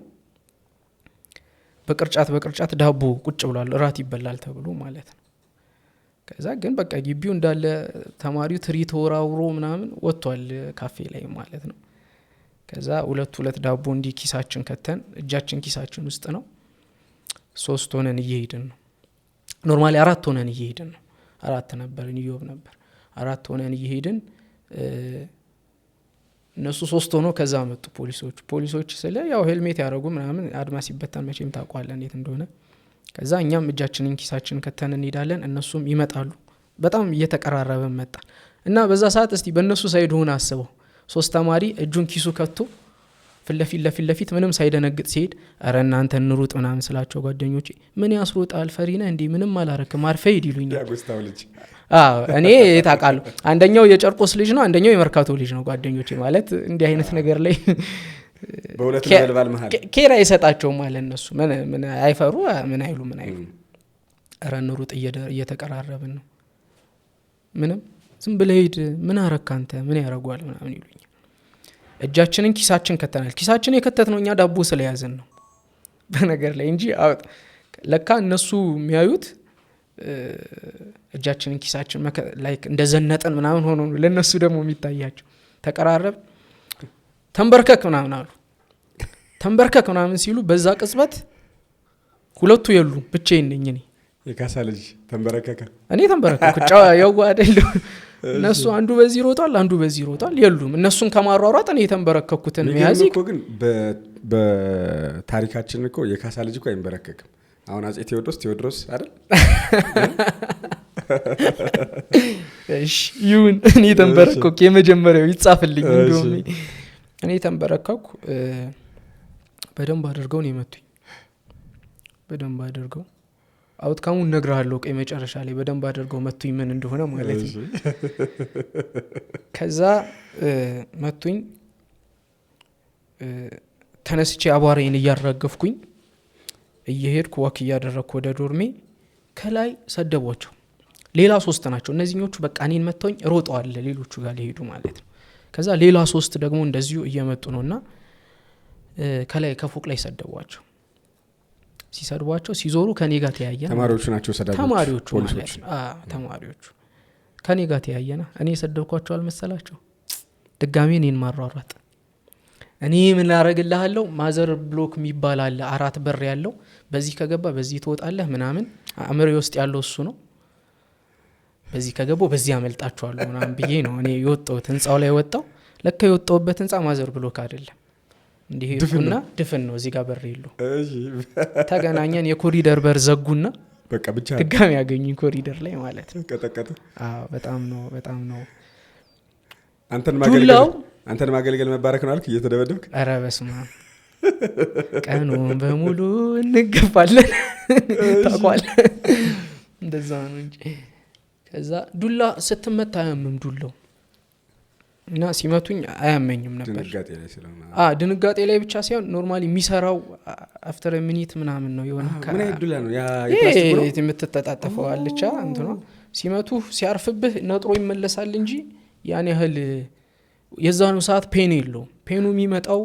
S1: በቅርጫት ዳቦ ቁጭ ብሏል እራት ይበላል ተብሎ ማለት ነው። ከዛ ግን በቃ ግቢው እንዳለ ተማሪው ትሪት ወራውሮ ምናምን ወጥቷል ካፌ ላይ ማለት ነው። ከዛ ሁለት ዳቦ እንዲህ ኪሳችን ከተን እጃችን ኪሳችን ውስጥ ነው። 3 ሆነን እየሄድን ነው። ኖርማሊ 4 ሆነን እየሄድን ነው። 4 ነበርን ኢዮብ ነበር። 4 ሆነን እየሄድን እነሱ 3 ሆኖ ከዛ መጡ ፖሊሶች ስለ ያው ሄልሜት ያደረጉ ምናምን አድማ ሲበተን መቼም ታውቃለህ እንዴት እንደሆነ። ከዛ እኛም እጃችንን ኪሳችን ከተን እንሄዳለን። እነሱም ይመጣሉ። በጣም እየተቀራረበን መጣን እና በዛ ሰዓት እስቲ በእነሱ ሳይድ ሆነ አስበው 3 ተማሪ እጁን ኪሱ ከቶ ፍለፊት ምንም ሳይደነግጥ ሲሄድ አረ እናንተ እንሩጥ ምናምን ስላቸው ጓደኞቼ ምን ያስሮጣል ፈሪና እንዴ ምንም አላረክም አርፈይድ ይሉኛል።
S2: ያጎስታው ልጅ
S1: እኔ ታውቃለህ አንደኛው የጨርቆስ ልጅ ነው አንደኛው የመርካቶ ልጅ ነው። ጓደኞቼ ማለት እንዲህ አይነት ነገር ላይ
S2: በሁለት መልባል መሃል
S1: ኬራ ይሰጣቸው ማለት እነሱ ምን አይፈሩ ምን አይሉ አረ እንሩጥ እየተቀራረብን ነው ምንም ዝም ብለህ ሂድ ምን አረካንተ ምን ያረጋል ምናምን ይሉኛል። እጃችንን ኪሳችን ከተናል። ኪሳችን የከተትነው እኛ ዳቦ ስለያዘን ነው በነገር ላይ እንጂ ለካ እነሱ የሚያዩት እጃችንን ኪሳችን ላይክ እንደዘነጠን ምናምን ሆኖ ነው ለነሱ ደግሞ የሚታያቸው። ተቀራረብ ተንበርከክ ምናምን አሉ። ተንበርከክ ምናምን ሲሉ በዛ ቅጽበት ሁለቱ የሉ ብቻዬን ነኝ እኔ።
S2: የካሳ ልጅ ተንበረከከ እኔ
S1: ተንበረከኩ ያው አይደለም እነሱ አንዱ በዚህ ሮጣል አንዱ በዚህ ሮጣል የሉም። እነሱን ከማሯሯጥ እኔ የተንበረከኩትን መያዝ
S2: እኮ ግን በታሪካችን እኮ የካሳ ልጅ እኮ አይንበረከክም። አሁን አጼ ቴዎድሮስ አይደል?
S1: እሺ ይሁን እኔ ተንበረከኩ የመጀመሪያው ይጻፍልኝ እንደውም እኔ ተንበረከኩ። በደንብ አድርገው ነው የመቱኝ። በደንብ አድርገው አውትካሙን ነግርሃለሁ ቀይ መጨረሻ ላይ በደንብ አድርገው መቱኝ ምን እንደሆነ ማለት ነው። ከዛ መቱኝ ተነስቼ አቧራዬን እያራገፍኩኝ እየሄድኩ ወክ እያደረኩ ወደ ዶርሜ ከላይ ሰደቧቸው። ሌላ 3 ናቸው እነዚህኞቹ በቃ እኔን መተውኝ ሮጠዋል ሌሎቹ ጋር ሊሄዱ ማለት ነው። ከዛ ሌላ 3 ደግሞ እንደዚሁ እየመጡ ነውና ከላይ ከፎቅ ላይ ሰደቧቸው። ሲሰድቧቸው ሲዞሩ ከኔ ጋር ተያየና
S2: ተማሪዎቹ ናቸው ሰዳጆች
S1: ተማሪዎቹ ማለት ተማሪዎቹ ከኔ ጋር ተያየና እኔ ሰደብኳቸው አልመሰላቸው ድጋሚ እኔን ማሯሯጥ። እኔ ምን ላረግልሃለሁ ማዘር ብሎክ የሚባል አለ 4 በር ያለው በዚህ ከገባ በዚህ ትወጣለህ ምናምን አምሬ ውስጥ ያለው እሱ ነው። በዚህ ከገባው በዚህ አመልጣቸዋለሁ ምናምን ብዬ ነው እኔ የወጣሁት። ህንጻው ላይ ወጣው ለካ የወጣሁበት ህንጻ ማዘር ብሎክ አይደለም እንዲሄዱና ድፍን ነው እዚህ ጋር በር የሉ ተገናኘን የኮሪደር በር ዘጉና
S2: በቃ ብቻ
S1: ድጋሚ ያገኙኝ ኮሪደር ላይ ማለት ነው
S2: ቀጠቀጠ
S1: በጣም ነው
S2: አንተን ማገልገል መባረክ ነው አልክ እየተደበደብክ
S1: ኧረ በስመ አብ ቀኑን በሙሉ እንገፋለን ታቋል እንደዛ ነው እንጂ ከዛ ዱላ ስትመታ አያምም ዱላው እና ሲመቱኝ አያመኝም ነበር ድንጋጤ ላይ ብቻ ሳይሆን ኖርማሊ የሚሰራው አፍተር ሚኒት ምናምን ነው የሆነ
S2: ምን አይዱላ ነው ያ
S1: የምትተጣጠፈው አለቻ እንትኑ ሲመቱ ሲያርፍብህ ነጥሮ ይመለሳል እንጂ ያን ያህል የዛኑ ሰዓት ፔን የለውም ፔኑ የሚመጣው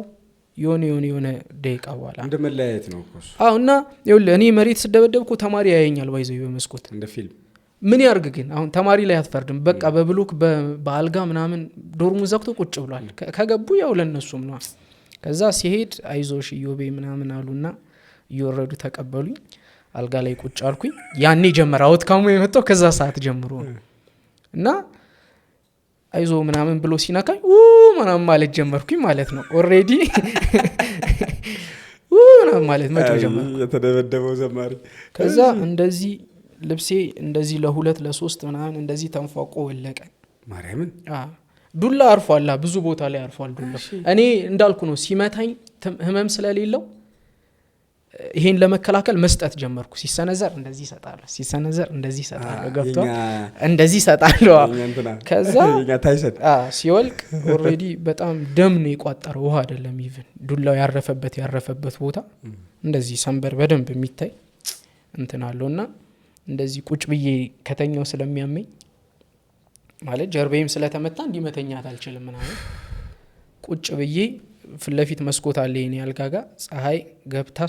S1: የሆነ ደቂቃ በኋላ
S2: እንደመለያየት ነው እኮ
S1: እና ይኸውልህ እኔ መሬት ስደበደብኩ ተማሪ ያየኛል ባይዘው በመስኮት
S2: እንደ ፊልም
S1: ምን ያርግ ግን አሁን ተማሪ ላይ አትፈርድም በቃ በብሎክ በአልጋ ምናምን ዶርሙ ዘግቶ ቁጭ ብሏል ከገቡ ያው ለነሱም ነው ከዛ ሲሄድ አይዞሽ ኢዮቤ ምናምን አሉና እየወረዱ ተቀበሉኝ አልጋ ላይ ቁጭ አልኩኝ ያኔ ጀመረ አውትካሙ የመጣው ከዛ ሰዓት ጀምሮ እና አይዞ ምናምን ብሎ ሲነካኝ ምናምን ማለት ጀመርኩኝ ማለት ነው ኦሬዲ ምናምን ማለት መጮህ ጀመርኩ
S2: የተደበደበው ዘማሪ
S1: ከዛ እንደዚህ ልብሴ እንደዚህ ለ2 ለ3 ምናምን እንደዚህ ተንፏቆ ወለቀ
S2: ማርያምን
S1: ዱላ አርፏል ብዙ ቦታ ላይ አርፏል ዱላ እኔ እንዳልኩ ነው ሲመታኝ ህመም ስለሌለው ይሄን ለመከላከል መስጠት ጀመርኩ ሲሰነዘር እንደዚህ ይሰጣል ሲሰነዘር እንደዚህ ይሰጣል ገብቶ እንደዚህ ይሰጣል ከዛ ሲወልቅ ኦሬዲ በጣም ደም ነው የቋጠረው ውሃ አይደለም ኢቭን ዱላው ያረፈበት ቦታ እንደዚህ ሰንበር በደንብ የሚታይ እንትናለውና እንደዚህ ቁጭ ብዬ ከተኛው ስለሚያመኝ ማለት ጀርባዬም ስለተመታ እንዲመተኛት አልችልም ምናምን ቁጭ ብዬ ፍለፊት መስኮት አለ የኔ አልጋጋ ፀሐይ ገብታ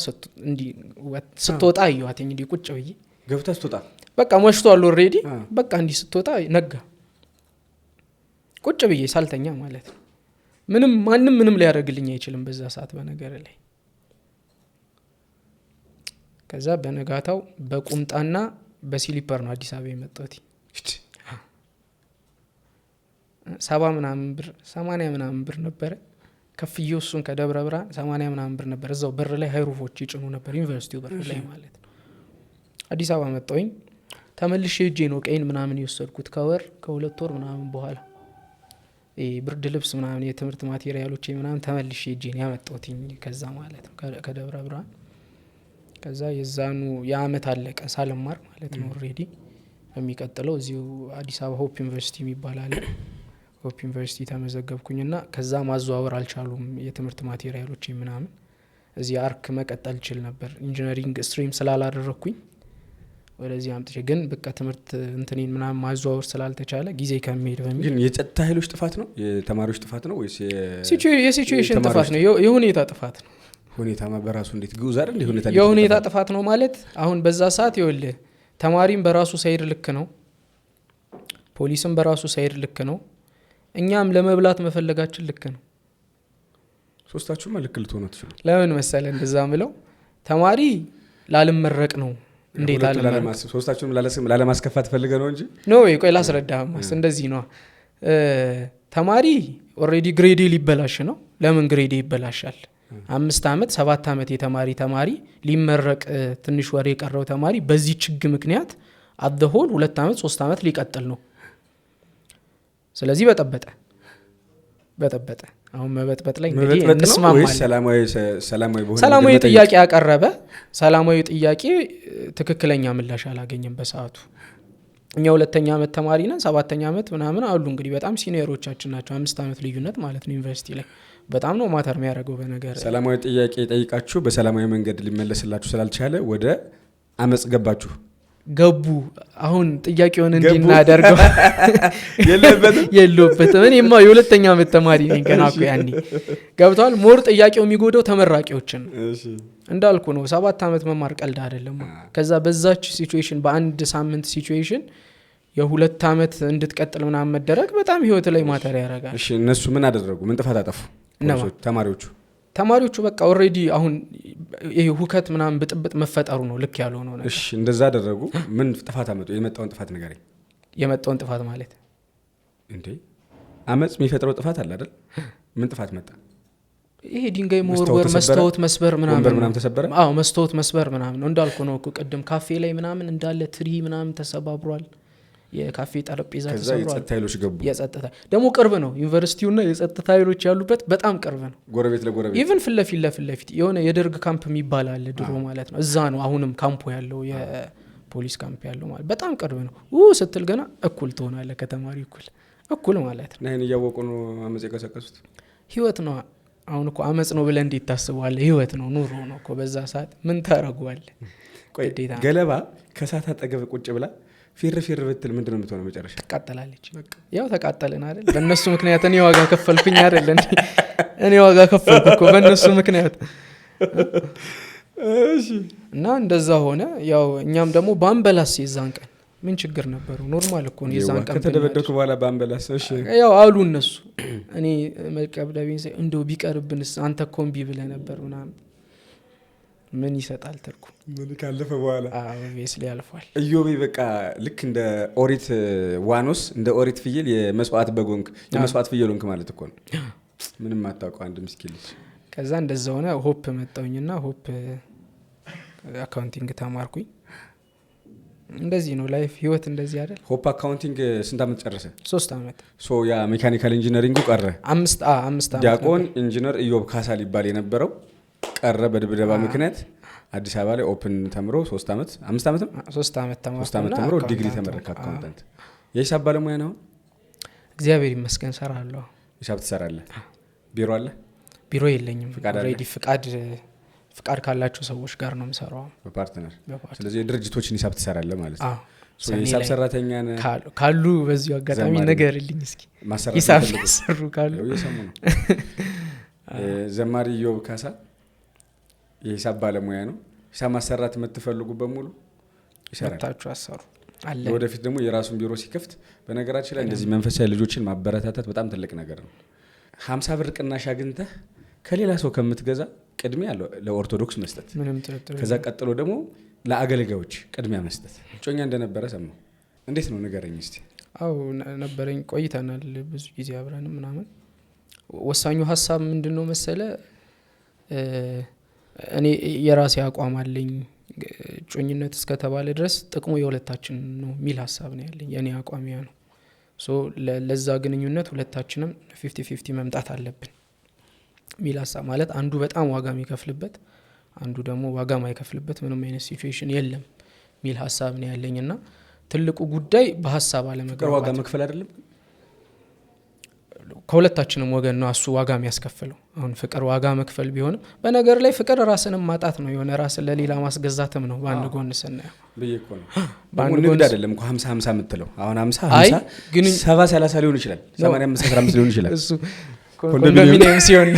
S1: ስትወጣ አየኋትኝ እንዲ ቁጭ ብዬ
S2: ገብታ ስትወጣ
S1: በቃ መሽቷል ኦሬዲ በቃ እንዲ ስትወጣ ነጋ ቁጭ ብዬ ሳልተኛ ማለት ነው ማንም ሊያደርግልኝ አይችልም በዛ ሰዓት በነገር ላይ ከዛ በነጋታው በቁምጣና በሲሊፐር ነው አዲስ አበባ የመጣሁት 70 ምናምን ብር 80 ምናምን ብር ነበር ከፍዬው እሱን ከደብረ ብርሃን 80 ምናምን ብር ነበር እዛው በር ላይ ሃይሩፎች ይጭኑ ነበር ዩኒቨርሲቲው በር ላይ ማለት ነው አዲስ አበባ መጣሁኝ ተመልሼ ሄጄ ነው ቀይን ምናምን የወሰድኩት ከ2 ወር ምናምን በኋላ ብርድ ልብስ ምናምን የትምህርት ማቴሪያሎች ምናምን ተመልሼ ሄጄ ነው ያመጣሁት ከዛ ማለት ነው ከደብረ ብርሃን ከዛ የዛኑ የአመት አለቀ ሳልማር ማለት ነው ኦሬዲ የሚቀጥለው እዚሁ አዲስ አበባ ሆፕ ዩኒቨርሲቲ የሚባል ሆፕ ዩኒቨርሲቲ ተመዘገብኩኝና ከዛ ማዘዋወር አልቻሉም የትምህርት ማቴሪያሎች ምናምን እዚህ አርክ መቀጠል ይችላል ነበር ኢንጂነሪንግ ስትሪም ስላላደረኩኝ ወደዚህ አምጥቼ ግን በቃ ትምህርት እንትኔን ምናምን ማዘዋወር ስላልተቻለ ጊዜ ከመሄድ በሚል
S2: ግን የጸጥታ ኃይሎች ጥፋት ነው የተማሪዎች ጥፋት ነው ወይስ
S1: የሲቹዌሽን ጥፋት ነው የሁኔታ ጥፋት ነው
S2: ሁኔታማ በራሱ እንዴት ጉዛር እንደ ሁኔታ
S1: የሁኔታ ጥፋት ነው ማለት አሁን በዛ ሰዓት ይወልህ ተማሪም በራሱ ሳይድ ልክ ነው ፖሊስም በራሱ ሳይድ ልክ ነው እኛም ለመብላት መፈለጋችን ልክ ነው
S2: ሶስታችሁም ልክ ልትሆኑ ትችላል
S1: ለምን መሰለ እንደዛ ምለው ተማሪ ላልመረቅ ነው እንዴት አለመረቅ
S2: ሶስታችሁም ላለማስከፋት ፈልገ ነው እንጂ
S1: ነው ቆይ ላስረዳህማስ እንደዚህ ነው ተማሪ ኦሬዲ ግሬድ ሊበላሽ ነው ለምን ግሬድ ይበላሻል 5 አመት 7 አመት ተማሪ ሊመረቅ ትንሽ ወሬ ቀረው ተማሪ በዚህ ችግር ምክንያት አደሆል 2 አመት 3 አመት ሊቀጥል ነው ስለዚህ በጠበጠ አሁን መበጥበጥ ላይ እንግዲህ እንስማማለን ሰላማዊ ጥያቄ ያቀረበ ሰላማዊ ጥያቄ ትክክለኛ ምላሽ አላገኘም በሰዓቱ እኛ 2ኛ አመት ተማሪ ነን 7ኛ አመት ምናምን አሉ እንግዲህ በጣም ሲኒየሮቻችን ናቸው 5 አመት ልዩነት ማለት ነው ዩኒቨርሲቲ ላይ በጣም ነው ማተር የሚያደርገው በነገር
S2: ሰላማዊ ጥያቄ ጠይቃችሁ በሰላማዊ መንገድ ሊመለስላችሁ ስላልቻለ ወደ አመጽ ገቡ አሁን ጥያቄውን እንዲናደርገው የለበትም እኔማ የ2ኛ አመት ተማሪ ነኝ ገና እኮ ያኔ ገብቷል ሞር ጥያቄው የሚጎደው ተመራቂዎችን እንዳልኩ ነው 7 አመት መማር ቀልድ አይደለም ከዛ በዛች ሲቹዌሽን በአንድ ሳምንት ሲቹዌሽን የ2 አመት እንድትቀጥል ምናምን መደረግ በጣም ህይወት ላይ ማተር ያደርጋል እሺ እነሱ ምን አደረጉ ምን ጥፋት አጠፉ ተማሪዎቹ በቃ ኦሬዲ አሁን ይሄ ሁከት ምናምን ብጥብጥ መፈጠሩ ነው ልክ ያለው ነው እሺ እንደዛ አደረጉ ምን ጥፋት አመጡ የመጣውን ጥፋት ንገረኝ
S1: የመጣውን ጥፋት ማለት
S2: እንዴ አመጽ የሚፈጥረው ጥፋት አለ አይደል ምን ጥፋት መጣ
S1: ይሄ ድንጋይ መወርወር መስታወት መስበር ምናምን
S2: ተሰበረ።
S1: አዎ መስታወት መስበር ምናምን ነው እንዳልኩ ነው እኮ ቅድም ካፌ ላይ ምናምን እንዳለ ትሪ ምናምን ተሰባብሯል። የካፌ ጠረጴዛ ተሰብሯል።
S2: የጸጥታ ኃይሎች ገቡ።
S1: የጸጥታ ደግሞ ቅርብ ነው ዩኒቨርሲቲውና የጸጥታ ኃይሎች ያሉበት በጣም ቅርብ ነው።
S2: ጎረቤት ለጎረቤት
S1: ኢቭን ለፊት የሆነ የደርግ ካምፕ የሚባል አለ ድሮ ማለት ነው። እዛ ነው አሁንም ካምፑ ያለው የፖሊስ ካምፕ ያለው ማለት በጣም ቅርብ ነው። ስትል ገና እኩል ትሆናለህ ከተማሪ እኩል ማለት ነው።
S2: ይሄን እያወቁ ነው አመጽ የቀሰቀሱት።
S1: ህይወት ነው አሁን እኮ አመጽ ነው ብለህ እንዴት ታስበዋለህ? ህይወት ነው ኑሮ ነው እኮ በዛ ሰዓት ምን ታረጋዋለህ?
S2: ገለባ ከሳት አጠገብ ቁጭ ብላ ፊር ብትል ምንድን ነው የምትሆነው? መጨረሻ
S1: ትቃጠላለች። ያው ተቃጠልን አይደል? በእነሱ ምክንያት እኔ ዋጋ ከፈልኩኝ አይደል? እኔ ዋጋ ከፈልኩ እኮ በእነሱ ምክንያት። እና እንደዛ ሆነ። ያው እኛም ደግሞ በአምበላስ የዛን ቀን ምን ችግር ነበረው? ኖርማል እኮ ነው የዛን ቀን
S2: ከተደበደኩ በኋላ በአምበላስ። እሺ
S1: ያው አሉ እነሱ። እኔ መቀብደቤን ሳይ እንደው ቢቀርብንስ አንተ ኮምቢ ብለህ ነበር ምናምን። ምን ይሰጣል ትርኩ?
S2: ምን ካለፈ በኋላ
S1: ኦብቪየስሊ ያልፋል።
S2: ኢዮቤ በቃ ልክ እንደ ኦሪት ዋኖስ እንደ ኦሪት ፍየል የመስዋዕት በጎንክ የመስዋዕት ፍየል ሆንክ ማለት እኮ ነው። ምንም አታውቀው አንድ ምስኪን ልጅ።
S1: ከዛ እንደዛ ሆነ። ሆፕ መጣውኝና ሆፕ አካውንቲንግ ተማርኩኝ። እንደዚህ ነው ላይፍ ህይወት እንደዚህ አይደል?
S2: ሆፕ አካውንቲንግ ስንት አመት ጨረሰ?
S1: 3 አመት።
S2: ያ ሜካኒካል ኢንጂነሪንጉ ቀረ።
S1: 5 አመት።
S2: ዲያቆን ኢንጂነር ኢዮብ ካሳ ሊባል የነበረው ቀረ በድብደባ ምክንያት። አዲስ አበባ ላይ ኦፕን ተምሮ 3 አመት 5 አመት
S1: 3 አመት
S2: ተምሮ ዲግሪ ተመረቀ አካውንታንት። የሂሳብ ባለሙያ ነው?
S1: እግዚአብሔር ይመስገን ሰራለሁ።
S2: ሂሳብ ትሰራለህ? ቢሮ አለ?
S1: ቢሮ የለኝም። ኦልሬዲ ፍቃድ ካላቸው ሰዎች ጋር ነው የምሰራው
S2: በፓርትነር። ስለዚህ የድርጅቶችን ሂሳብ ትሰራለህ ማለት ነው። የሂሳብ ሰራተኛ ነህ
S1: ካሉ በዚሁ አጋጣሚ ንገርልኝ እስኪ ሂሳብ ሰሩ ካሉ።
S2: እየሰሙ ነው። ዘማሪ ኢዮብ ካሳ የሂሳብ ባለሙያ ነው። ሂሳብ ማሰራት የምትፈልጉ በሙሉ ይሰራል።
S1: ታችሁ አሰሩ አለ።
S2: ወደፊት ደግሞ የራሱን ቢሮ ሲከፍት፣ በነገራችን ላይ እንደዚህ መንፈሳዊ ልጆችን ማበረታታት በጣም ትልቅ ነገር ነው። 50 ብር ቅናሽ አግኝተህ ከሌላ ሰው ከምትገዛ ቅድሚያ ለኦርቶዶክስ መስጠት፣ ከዛ ቀጥሎ ደግሞ ለአገልጋዮች ቅድሚያ መስጠት። ጮኛ እንደነበረ ሰማሁ። እንዴት ነው ንገረኝ እስቲ።
S1: አው ነበረኝ፣ ቆይተናል ብዙ ጊዜ አብረን ምናምን። ወሳኙ ሀሳብ ምንድነው መሰለ? እኔ የራሴ አቋም አለኝ። ጮኝነት እስከተባለ ድረስ ጥቅሙ የሁለታችን ነው የሚል ሀሳብ ነው ያለኝ። የኔ አቋም ያ ነው። ለዛ ግንኙነት ሁለታችንም 50-50 መምጣት አለብን ሚል ሀሳብ ማለት አንዱ በጣም ዋጋ የሚከፍልበት አንዱ ደግሞ ዋጋ ማይከፍልበት ምንም አይነት ሲቹዌሽን የለም ሚል ሀሳብ ነው ያለኝና ትልቁ ጉዳይ በሀሳብ አለመግባባት።
S2: ዋጋ መክፈል አይደለም
S1: ከሁለታችንም ወገን ነው እሱ ዋጋ የሚያስከፍለው። አሁን ፍቅር ዋጋ መክፈል ቢሆንም በነገር ላይ ፍቅር ራስንም ማጣት ነው፣ የሆነ ራስን ለሌላ ማስገዛትም ነው። በአንድ ጎን ስናየው
S2: በየኮ ነው በአንድ ጎን አይደለም እኮ 50-50 የምትለው አሁን 50 ግን 70-30 ሊሆን ይችላል፣ 85-15 ሊሆን ይችላል። እሱ
S1: ኮንዶሚኒየም ሲሆን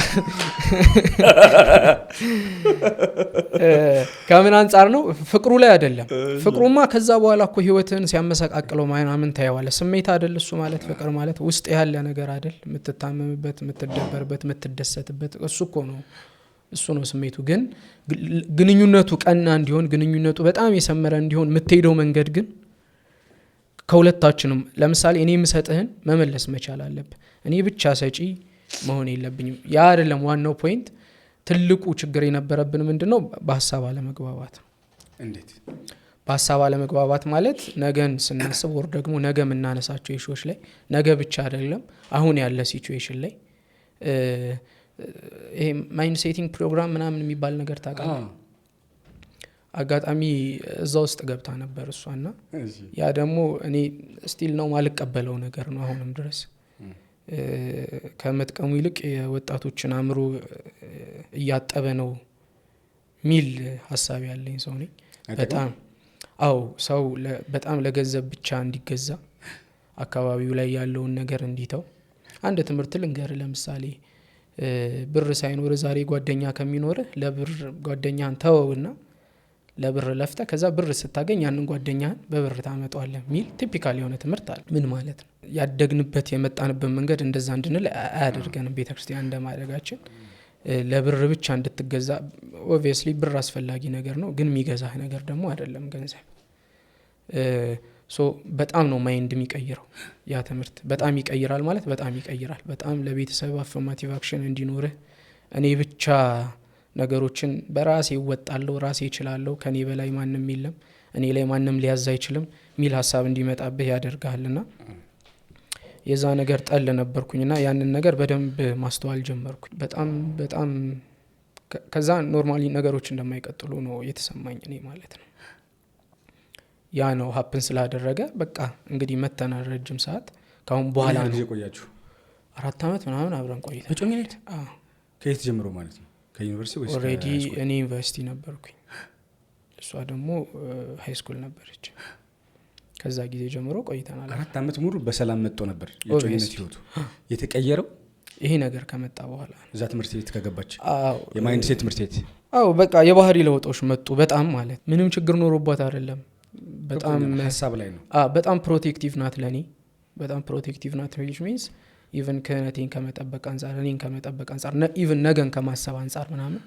S1: ከምን አንጻር ነው? ፍቅሩ ላይ አይደለም። ፍቅሩማ ከዛ በኋላ እኮ ህይወትን ሲያመሰቃቅለው ማይናምን ታየዋለህ። ስሜት አይደል እሱ ማለት። ፍቅር ማለት ውስጥ ያለ ነገር አይደል? የምትታመምበት፣ የምትደበርበት፣ የምትደሰትበት እሱ ነው ስሜቱ። ግን ግንኙነቱ ቀና እንዲሆን፣ ግንኙነቱ በጣም የሰመረ እንዲሆን የምትሄደው መንገድ ግን ከሁለታችንም። ለምሳሌ እኔ የምሰጥህን መመለስ መቻል አለብህ። እኔ ብቻ ሰጪ መሆን የለብኝም። ያ አይደለም ዋናው ፖይንት። ትልቁ ችግር የነበረብን ምንድነው? በሀሳብ አለመግባባት።
S2: እንዴት
S1: በሀሳብ አለመግባባት ማለት ነገን ስናስብ ወር ደግሞ ነገ የምናነሳቸው ኢሹዎች ላይ ነገ ብቻ አይደለም አሁን ያለ ሲቹዌሽን ላይ ይሄ ማይንድ ሴቲንግ ፕሮግራም ምናምን የሚባል ነገር ታውቃለህ? አጋጣሚ እዛ ውስጥ ገብታ ነበር እሷና ያ ደግሞ እኔ ስቲል ነው ማልቀበለው ነገር ነው አሁንም ድረስ። ከመጥቀሙ ይልቅ የወጣቶችን አእምሮ እያጠበ ነው ሚል ሀሳብ ያለኝ ሰው ነኝ በጣም። ሰው በጣም ለገንዘብ ብቻ እንዲገዛ፣ አካባቢው ላይ ያለውን ነገር እንዲተው። አንድ ትምህርት ልንገር። ለምሳሌ ብር ሳይኖር ዛሬ ጓደኛ ከሚኖርህ ለብር ጓደኛን ተወውና ለብር ለፍተ ከዛ ብር ስታገኝ ያንን ጓደኛን በብር ታመጣዋለህ ሚል ቲፒካል የሆነ ትምህርት አለ። ምን ማለት ነው? ያደግንበት የመጣንበት መንገድ እንደዛ እንድንል አያደርገንም። ቤተክርስቲያን እንደማደጋችን ለብር ብቻ እንድትገዛ። ኦብቪየስሊ ብር አስፈላጊ ነገር ነው፣ ግን የሚገዛህ ነገር ደግሞ አይደለም ገንዘብ። በጣም ነው ማይንድ የሚቀይረው ያ ትምህርት። በጣም ይቀይራል ማለት በጣም ይቀይራል። በጣም ለቤተሰብ አፈርማቲቭ አክሽን እንዲኖርህ እኔ ብቻ ነገሮችን በራሴ እወጣለሁ፣ ራሴ እችላለሁ፣ ከኔ በላይ ማንም የለም፣ እኔ ላይ ማንም ሊያዝ አይችልም ሚል ሀሳብ እንዲመጣብህ ያደርጋልና የዛ ነገር ጠል ነበርኩኝና ያንን ነገር በደንብ ማስተዋል ጀመርኩኝ። በጣም ከዛ ኖርማሊ ነገሮች እንደማይቀጥሉ ነው የተሰማኝ እኔ ማለት ነው። ያ ነው ሀፕን ስላደረገ በቃ እንግዲህ መተናል ረጅም ሰዓት። ካሁን በኋላ ነው
S2: ጊዜ ቆያችሁ?
S1: 4 አመት ምናምን አብረን ቆይተን።
S2: በጮኝነት? ከየት ጀምሮ ማለት ነው? ከዩኒቨርሲቲ ወይስ?
S1: ኦልሬዲ እኔ ዩኒቨርሲቲ ነበርኩኝ፣ እሷ ደግሞ ሃይ ስኩል ነበረች። ከዛ ጊዜ ጀምሮ ቆይተናል።
S2: 4 አመት ሙሉ በሰላም መጥቶ ነበር የጮኝነት ህይወቱ የተቀየረው ይሄ
S1: ነገር ከመጣ በኋላ
S2: እዛ ትምህርት ቤት ከገባች የማይንድ ሴት ትምህርት ቤት
S1: በቃ የባህሪ ለውጦች መጡ። በጣም ማለት ምንም ችግር ኖሮባት አይደለም፣ በጣም
S2: ሀሳብ ላይ ነው።
S1: በጣም ፕሮቴክቲቭ ናት ለኔ፣ በጣም ፕሮቴክቲቭ ናት። which means ኢቨን ክህነቴን ከመጠበቅ አንጻር፣ እኔን ከመጠበቅ አንጻር፣ ኢቨን ነገን ከማሰብ አንጻር ምናምን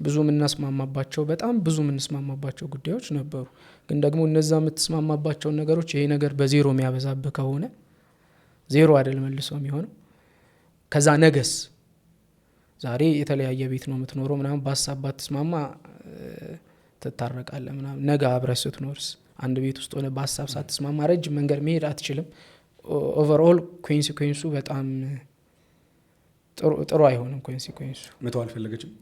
S1: ብዙ የምናስማማባቸው በጣም ብዙ የምንስማማባቸው ጉዳዮች ነበሩ። ግን ደግሞ እነዛ የምትስማማባቸውን ነገሮች ይሄ ነገር በዜሮ የሚያበዛብህ ከሆነ ዜሮ አይደል መልሶ የሚሆነው። ከዛ ነገስ ዛሬ የተለያየ ቤት ነው የምትኖረው ምናምን በሀሳብ ባትስማማ ትታረቃለህ ምናምን። ነገ አብረህ ስትኖርስ አንድ ቤት ውስጥ ሆነ በሀሳብ ሳትስማማ ረጅም መንገድ መሄድ አትችልም። ኦቨርኦል ኮንሲኩዌንሱ በጣም ጥሩ አይሆንም። ኮንሲኩዌንሱ
S2: መተው አልፈለገችም፣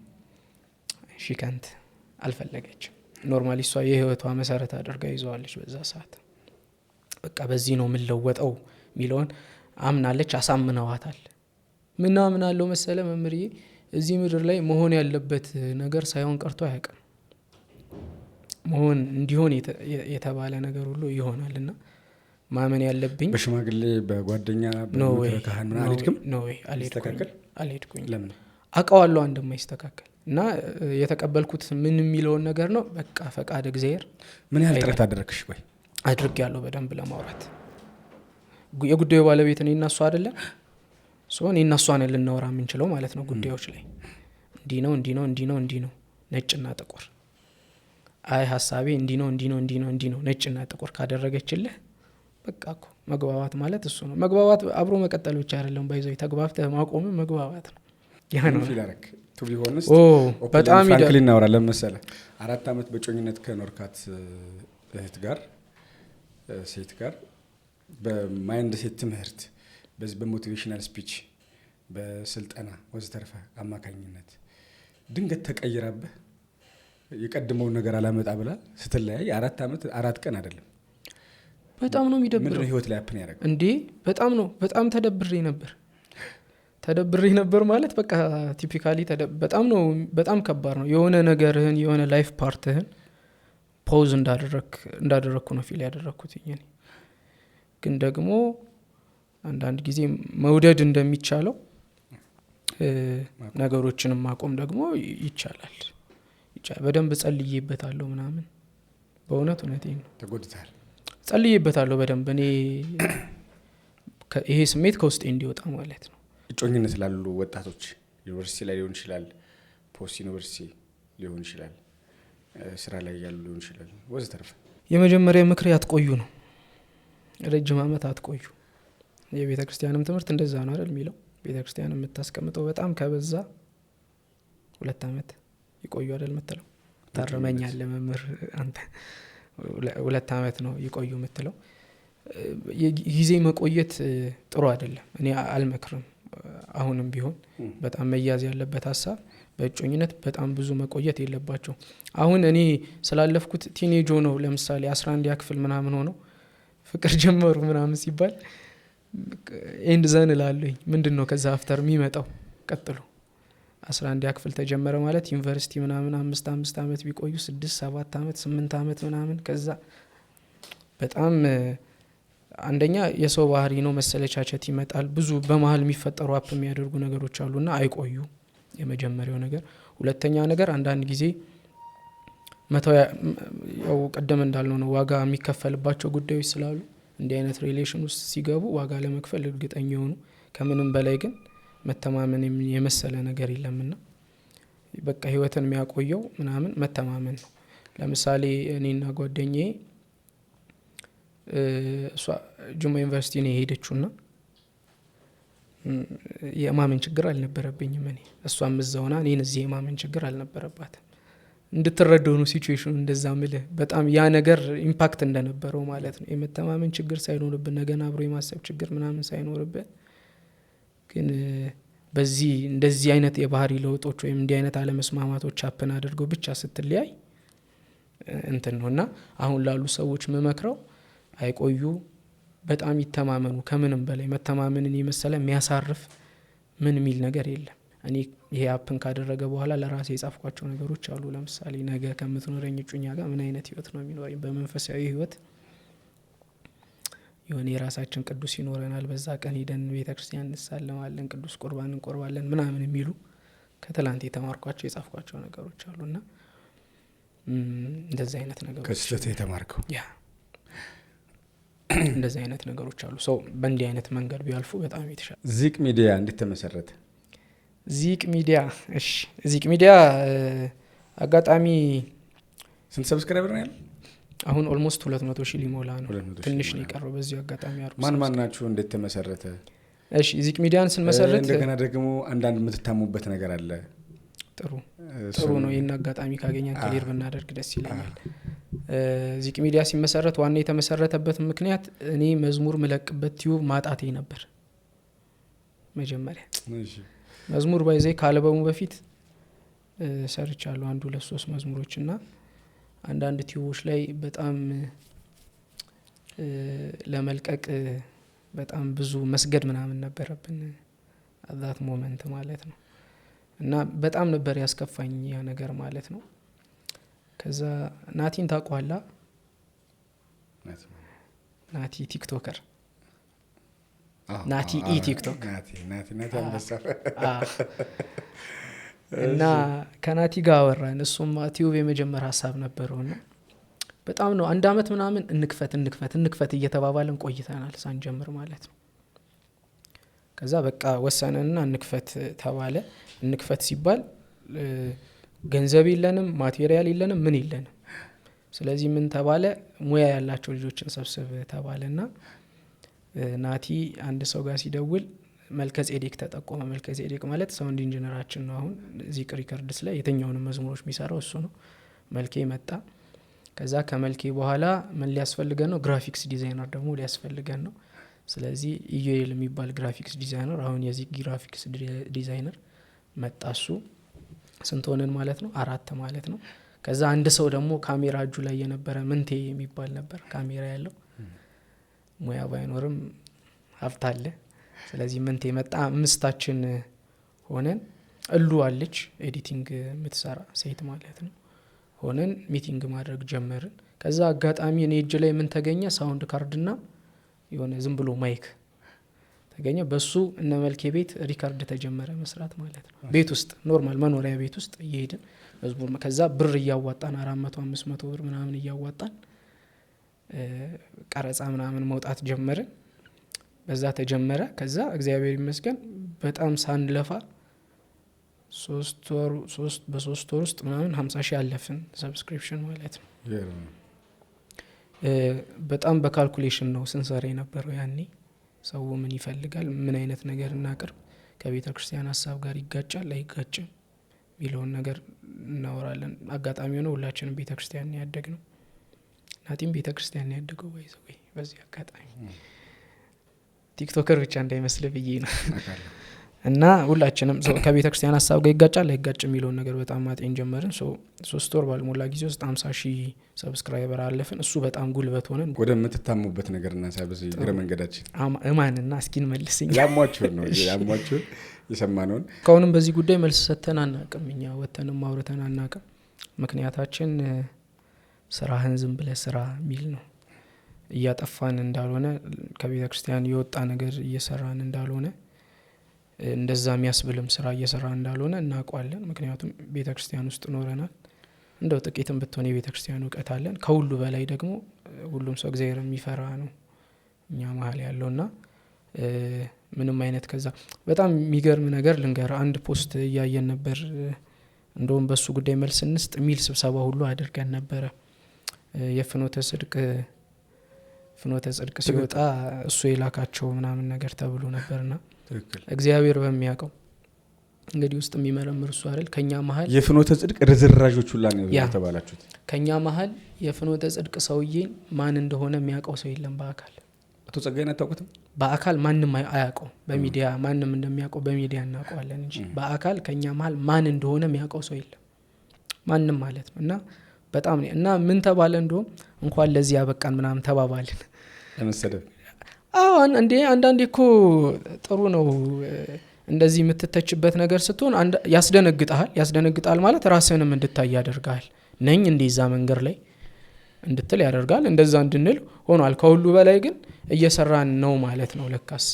S1: ሺከንት አልፈለገችም። ኖርማሊ እሷ የህይወቷ መሰረት አድርጋ ይዘዋለች በዛ ሰዓት። በቃ በዚህ ነው የምንለወጠው ሚለውን አምናለች፣ አሳምነዋታል። ምናምን አለው መሰለ መምርዬ እዚህ ምድር ላይ መሆን ያለበት ነገር ሳይሆን ቀርቶ አያውቅም። መሆን እንዲሆን የተባለ ነገር ሁሉ ይሆናልና ማመን ያለብኝ
S2: በሽማግሌ በጓደኛ በምክረ ካህን ምን አልሄድክም?
S1: ነው አልሄድኩኝ።
S2: ለምን?
S1: አውቀዋለሁ እንደማይስተካከል እና የተቀበልኩት ምን የሚለውን ነገር ነው። በቃ ፈቃድ እግዚአብሔር።
S2: ምን ያህል ጥረት አደረግሽ? ቆይ
S1: አድርጌያለሁ በደንብ ለማውራት። የጉዳዩ ባለቤት እኔ እና እሷ አይደለም እኔ እና እሷ ነን ልናወራ የምንችለው ማለት ነው። ጉዳዮች ላይ እንዲህ ነው ነጭና ጥቁር፣ አይ ሀሳቤ እንዲህ ነው ነጭና ጥቁር ካደረገችልህ በቃ እኮ መግባባት ማለት እሱ ነው። መግባባት አብሮ መቀጠል ብቻ አይደለም፣ ባይዘው ተግባብተህ ማቆም መግባባት ነው። ያ ነው
S2: ፊላረክ ቱ ቢ ሆነስት
S1: በጣም
S2: ፍራንክሊ እናወራለን መሰለህ። 4 አመት በጮኝነት ከኖርካት እህት ጋር ሴት ጋር በማይንድ ሴት ትምህርት በዚህ በሞቲቬሽናል ስፒች በስልጠና ወዘተርፈ አማካኝነት ድንገት ተቀይራብህ የቀድመውን ነገር አላመጣ ብላ ስትለያይ 4 አመት 4 ቀን አይደለም።
S1: በጣም ነው የሚደብረው።
S2: ምንድነው ህይወት ላይ አፕን ያደረገው
S1: እንዴ? በጣም ተደብሬ ነበር ማለት በቃ ቲፒካሊ በጣም ከባድ ነው። የሆነ ነገርህን የሆነ ላይፍ ፓርትህን ፖዝ እንዳደረግኩ ነው ፊል ያደረግኩት። ግን ደግሞ አንዳንድ ጊዜ መውደድ እንደሚቻለው ነገሮችንም ማቆም ደግሞ ይቻላል። በደንብ ጸልዬበታለሁ ምናምን። በእውነት እውነቴን ነው።
S2: ተጎድተሃል?
S1: ጸልዬበታለሁ በደንብ። እኔ ይሄ ስሜት ከውስጤ እንዲወጣ ማለት ነው።
S2: እጮኝነት ላሉ ወጣቶች ዩኒቨርሲቲ ላይ ሊሆን ይችላል፣ ፖስት ዩኒቨርሲቲ ሊሆን ይችላል፣ ስራ ላይ ያሉ ሊሆን ይችላል ወዘተርፈ
S1: የመጀመሪያ ምክር አትቆዩ ነው። ረጅም አመት አትቆዩ። የቤተ ክርስቲያንም ትምህርት እንደዛ ነው አይደል የሚለው። ቤተ ክርስቲያን የምታስቀምጠው በጣም ከበዛ 2 አመት ይቆዩ አይደል የምትለው። ታረመኛለህ መምህር አንተ። 2 አመት ነው ይቆዩ የምትለው። ጊዜ መቆየት ጥሩ አይደለም፣ እኔ አልመክርም። አሁንም ቢሆን በጣም መያዝ ያለበት ሀሳብ በእጮኝነት በጣም ብዙ መቆየት የለባቸው። አሁን እኔ ስላለፍኩት ቲኔጆ ነው። ለምሳሌ 11 ክፍል ምናምን ሆነው ፍቅር ጀመሩ ምናምን ሲባል ኤንድ ዘን እላለሁኝ። ምንድን ነው ከዛ አፍተር የሚመጣው ቀጥሎ 11 ክፍል ተጀመረ ማለት ዩኒቨርሲቲ ምናምን 5 አመት ቢቆዩ 6 7 አመት 8 አመት ምናምን። ከዛ በጣም አንደኛ የሰው ባህሪ ነው፣ መሰለቻቸት ይመጣል። ብዙ በመሀል የሚፈጠሩ አፕ የሚያደርጉ ነገሮች አሉና አይቆዩ። የመጀመሪያው ነገር። ሁለተኛ ነገር አንዳንድ ጊዜ ያው ቀደም እንዳልነው ነው ዋጋ የሚከፈልባቸው ጉዳዮች ስላሉ እንዲህ አይነት ሪሌሽን ውስጥ ሲገቡ ዋጋ ለመክፈል እርግጠኛ የሆኑ ከምንም በላይ ግን መተማመን የመሰለ ነገር የለምና በቃ ህይወትን የሚያቆየው ምናምን መተማመን ነው። ለምሳሌ እኔና ጓደኛዬ እሷ ጁማ ዩኒቨርሲቲ ነው የሄደችውና የማመን ችግር አልነበረብኝም። እኔ እሷም እዛውና እኔን እዚህ የማመን ችግር አልነበረባትም። እንድትረዳው ነው ሲቹዌሽኑ እንደዛ ምልህ በጣም ያ ነገር ኢምፓክት እንደነበረው ማለት ነው። የመተማመን ችግር ሳይኖርብን ነገን አብሮ የማሰብ ችግር ምናምን ሳይኖርብን ግን በዚህ እንደዚህ አይነት የባህሪ ለውጦች ወይም እንዲህ አይነት አለመስማማቶች አፕን አድርገው ብቻ ስትለያይ እንትን ነው እና አሁን ላሉ ሰዎች መመክረው አይቆዩ፣ በጣም ይተማመኑ። ከምንም በላይ መተማመንን የመሰለ የሚያሳርፍ ምን የሚል ነገር የለም። እኔ ይሄ አፕን ካደረገ በኋላ ለራሴ የጻፍኳቸው ነገሮች አሉ። ለምሳሌ ነገ ከምትኖረኝ እጩኛ ጋር ምን አይነት ህይወት ነው የሚኖረኝ? በመንፈሳዊ ህይወት የሆነ የራሳችን ቅዱስ ይኖረናል። በዛ ቀን ሄደን ቤተክርስቲያን እንሳለማለን፣ ቅዱስ ቁርባን እንቆርባለን ምናምን የሚሉ ከትላንት የተማርኳቸው የጻፍኳቸው ነገሮች አሉና እንደዚህ አይነት ነገሮች
S2: ከስህተት የተማርከው
S1: ያ እንደዚህ አይነት ነገሮች አሉ። ሰው በእንዲህ አይነት መንገድ ቢያልፉ በጣም የተሻለ።
S2: ዚቅ ሚዲያ እንዴት ተመሰረተ?
S1: ዚቅ ሚዲያ እሺ፣ ዚቅ ሚዲያ አጋጣሚ
S2: ስንት ሰብስክራይበር ነው ያለው?
S1: አሁን ኦልሞስት 200,000 ሊሞላ ነው። ትንሽ ነው የቀረው። በዚህ አጋጣሚ አርኩ።
S2: ማን ናችሁ? እንዴት ተመሰረተ?
S1: እሺ፣ ዚቅ ሚዲያን ስንመሰረት
S2: እንደገና ደግሞ አንዳንድ የምትታሙበት ነገር አለ።
S1: ጥሩ ነው። ይህን አጋጣሚ ካገኘን ክሊር ብናደርግ ደስ ይለኛል። ዚቅ ሚዲያ ሲመሰረት ዋና የተመሰረተበት ምክንያት እኔ መዝሙር መለቅበት ቲዩብ ማጣቴ ነበር። መጀመሪያ መዝሙር ባይዘይ ከአልበሙ በፊት ሰርቻለሁ 1 2 3 መዝሙሮች እና አንዳንድ ቲዩቦች ላይ በጣም ለመልቀቅ በጣም ብዙ መስገድ ምናምን ነበረብን አዛት ሞመንት ማለት ነው። እና በጣም ነበር ያስከፋኝ ያ ነገር ማለት ነው። ከዛ ናቲን ታቋላ? ናቲ ቲክቶከር ናቲ ቲክቶክ
S2: ናቲ አንበሳ
S1: እና ከናቲ ጋር አወራን። እሱም ቲዩብ የመጀመር ሀሳብ ነበረውና በጣም ነው 1 አመት ምናምን እንክፈት እየተባባልን ቆይተናል ሳንጀምር ማለት ነው። ከዛ በቃ ወሰነንና እንክፈት ተባለ። እንክፈት ሲባል ገንዘብ የለንም፣ ማቴሪያል የለንም፣ ምን የለንም። ስለዚህ ምን ተባለ? ሙያ ያላቸው ልጆችን ሰብስብ ተባለና ናቲ አንድ ሰው ጋር ሲደውል መልከጼዴቅ ተጠቆመ። መልከጼዴቅ ማለት ሳውንድ ኢንጂነራችን ነው። አሁን ዚቅ ሪከርድስ ላይ የትኛውንም መዝሙሮች የሚሰራው እሱ ነው። መልኬ መጣ። ከዛ ከመልኬ በኋላ ምን ሊያስፈልገን ነው? ግራፊክስ ዲዛይነር ደግሞ ሊያስፈልገን ነው። ስለዚህ ኢዩኤል የሚባል ግራፊክስ ዲዛይነር አሁን የዚቅ ግራፊክስ ዲዛይነር መጣ። እሱ ስንት ሆነን ማለት ነው? 4 ማለት ነው። ከዛ አንድ ሰው ደግሞ ካሜራ እጁ ላይ የነበረ ምንቴ የሚባል ነበር ካሜራ ያለው። ሙያ ባይኖርም ሀብት አለ። ስለዚህ ምንቴ መጣ። 5ታችን ሆነን እሉ አለች ኤዲቲንግ የምትሰራ ሴት ማለት ነው። ሆነን ሚቲንግ ማድረግ ጀመርን። ከዛ አጋጣሚ እኔ እጅ ላይ ምን ተገኘ? ሳውንድ ካርድና የሆነ ዝም ብሎ ማይክ ተገኘ። በሱ እነ መልኬ ቤት ሪካርድ ተጀመረ መስራት ማለት ነው። ቤት ውስጥ ኖርማል መኖሪያ ቤት ውስጥ እየሄድን መዝሙር ከዛ ብር እያዋጣን 400 500 ብር ምናምን እያዋጣን ቀረጻ ምናምን መውጣት ጀመርን። በዛ ተጀመረ። ከዛ እግዚአብሔር ይመስገን በጣም ሳንለፋ 3 ወር ውስጥ ምናምን 50,000 አለፍን ሰብስክሪፕሽን ማለት ነው። በጣም በካልኩሌሽን ነው ስንሰራ የነበረው ያኔ። ሰው ምን ይፈልጋል፣ ምን አይነት ነገር እናቅርብ፣ ከቤተ ክርስቲያን ሀሳብ ጋር ይጋጫል አይጋጭም የሚለውን ነገር እናወራለን። አጋጣሚ ሆነ ሁላችንም ቤተ ክርስቲያን ያደግ ነው። ናቲም ቤተ ክርስቲያን ያደገው ባይዘው በዚህ አጋጣሚ ቲክቶከር ብቻ እንዳይመስል ብዬ ነው። እና ሁላችንም ከቤተ ክርስቲያን ሀሳብ ጋር ይጋጫል አይጋጭም የሚለውን ነገር በጣም ማጤን ጀመርን። 3 ወር ባልሞላ ጊዜ ውስጥ 50,000 ሰብስክራይበር አለፍን። እሱ በጣም ጉልበት ሆነን
S2: ወደ ምትታሙበት ነገር እና ሳይበዝ ግረ መንገዳችን
S1: እማንና እስኪን መልስኝ
S2: ያሟችሁ ነው ያሟችሁ የሰማነውን
S1: ከአሁንም በዚህ ጉዳይ መልስ ሰተን አናቅም። እኛ ወተንም ማውረተን አናቅም። ምክንያታችን ስራህን ዝም ብለህ ስራ የሚል ነው። እያጠፋን እንዳልሆነ ከቤተ ክርስቲያን የወጣ ነገር እየሰራን እንዳልሆነ እንደዛ የሚያስብልም ስራ እየሰራን እንዳልሆነ እናውቀዋለን። ምክንያቱም ቤተ ክርስቲያን ውስጥ ኖረናል። እንደው ጥቂትም ብትሆን የቤተ ክርስቲያን እውቀት አለን። ከሁሉ በላይ ደግሞ ሁሉም ሰው እግዚአብሔር የሚፈራ ነው እኛ መሀል ያለውና ምንም አይነት ከዛ በጣም የሚገርም ነገር ልንገር። አንድ ፖስት እያየን ነበር። እንደውም በሱ ጉዳይ መልስ እንስጥ የሚል ስብሰባ ሁሉ አድርገን ነበረ። የፍኖተ ጽድቅ ሲወጣ እሱ የላካቸው ምናምን ነገር ተብሎ ነበርና እግዚአብሔር በሚያውቀው እንግዲህ ውስጥ የሚመረምር እሱ አይደል ከኛ መሀል
S2: የፍኖተ ጽድቅ ርዝራዦች ሁላ ነው የተባላችሁት
S1: ከኛ መሀል የፍኖተ ጽድቅ ሰውዬን ማን እንደሆነ የሚያውቀው ሰው የለም በአካል
S2: አቶ ጸጋዬን አታውቁትም
S1: በአካል ማንም አያውቀው በሚዲያ ማንም እንደሚያውቀው በሚዲያ እናውቀዋለን እንጂ በአካል ከኛ መሀል ማን እንደሆነ የሚያውቀው ሰው የለም ማንም ማለት ነው እና በጣም እና ምን ተባለ እንደውም እንኳን ለዚህ ያበቃን ምናምን ተባባልን
S2: ለመሰደብ
S1: አሁን እንዴ አንዳንዴ እኮ ጥሩ ነው እንደዚህ የምትተችበት ነገር ስትሆን ያስደነግጣል ማለት ራስህንም እንድታይ ያደርጋል ነኝ እንደዛ መንገር ላይ እንድትል ያደርጋል እንደዛ እንድንል ሆኗል ከሁሉ በላይ ግን እየሰራን ነው ማለት ነው ለካስ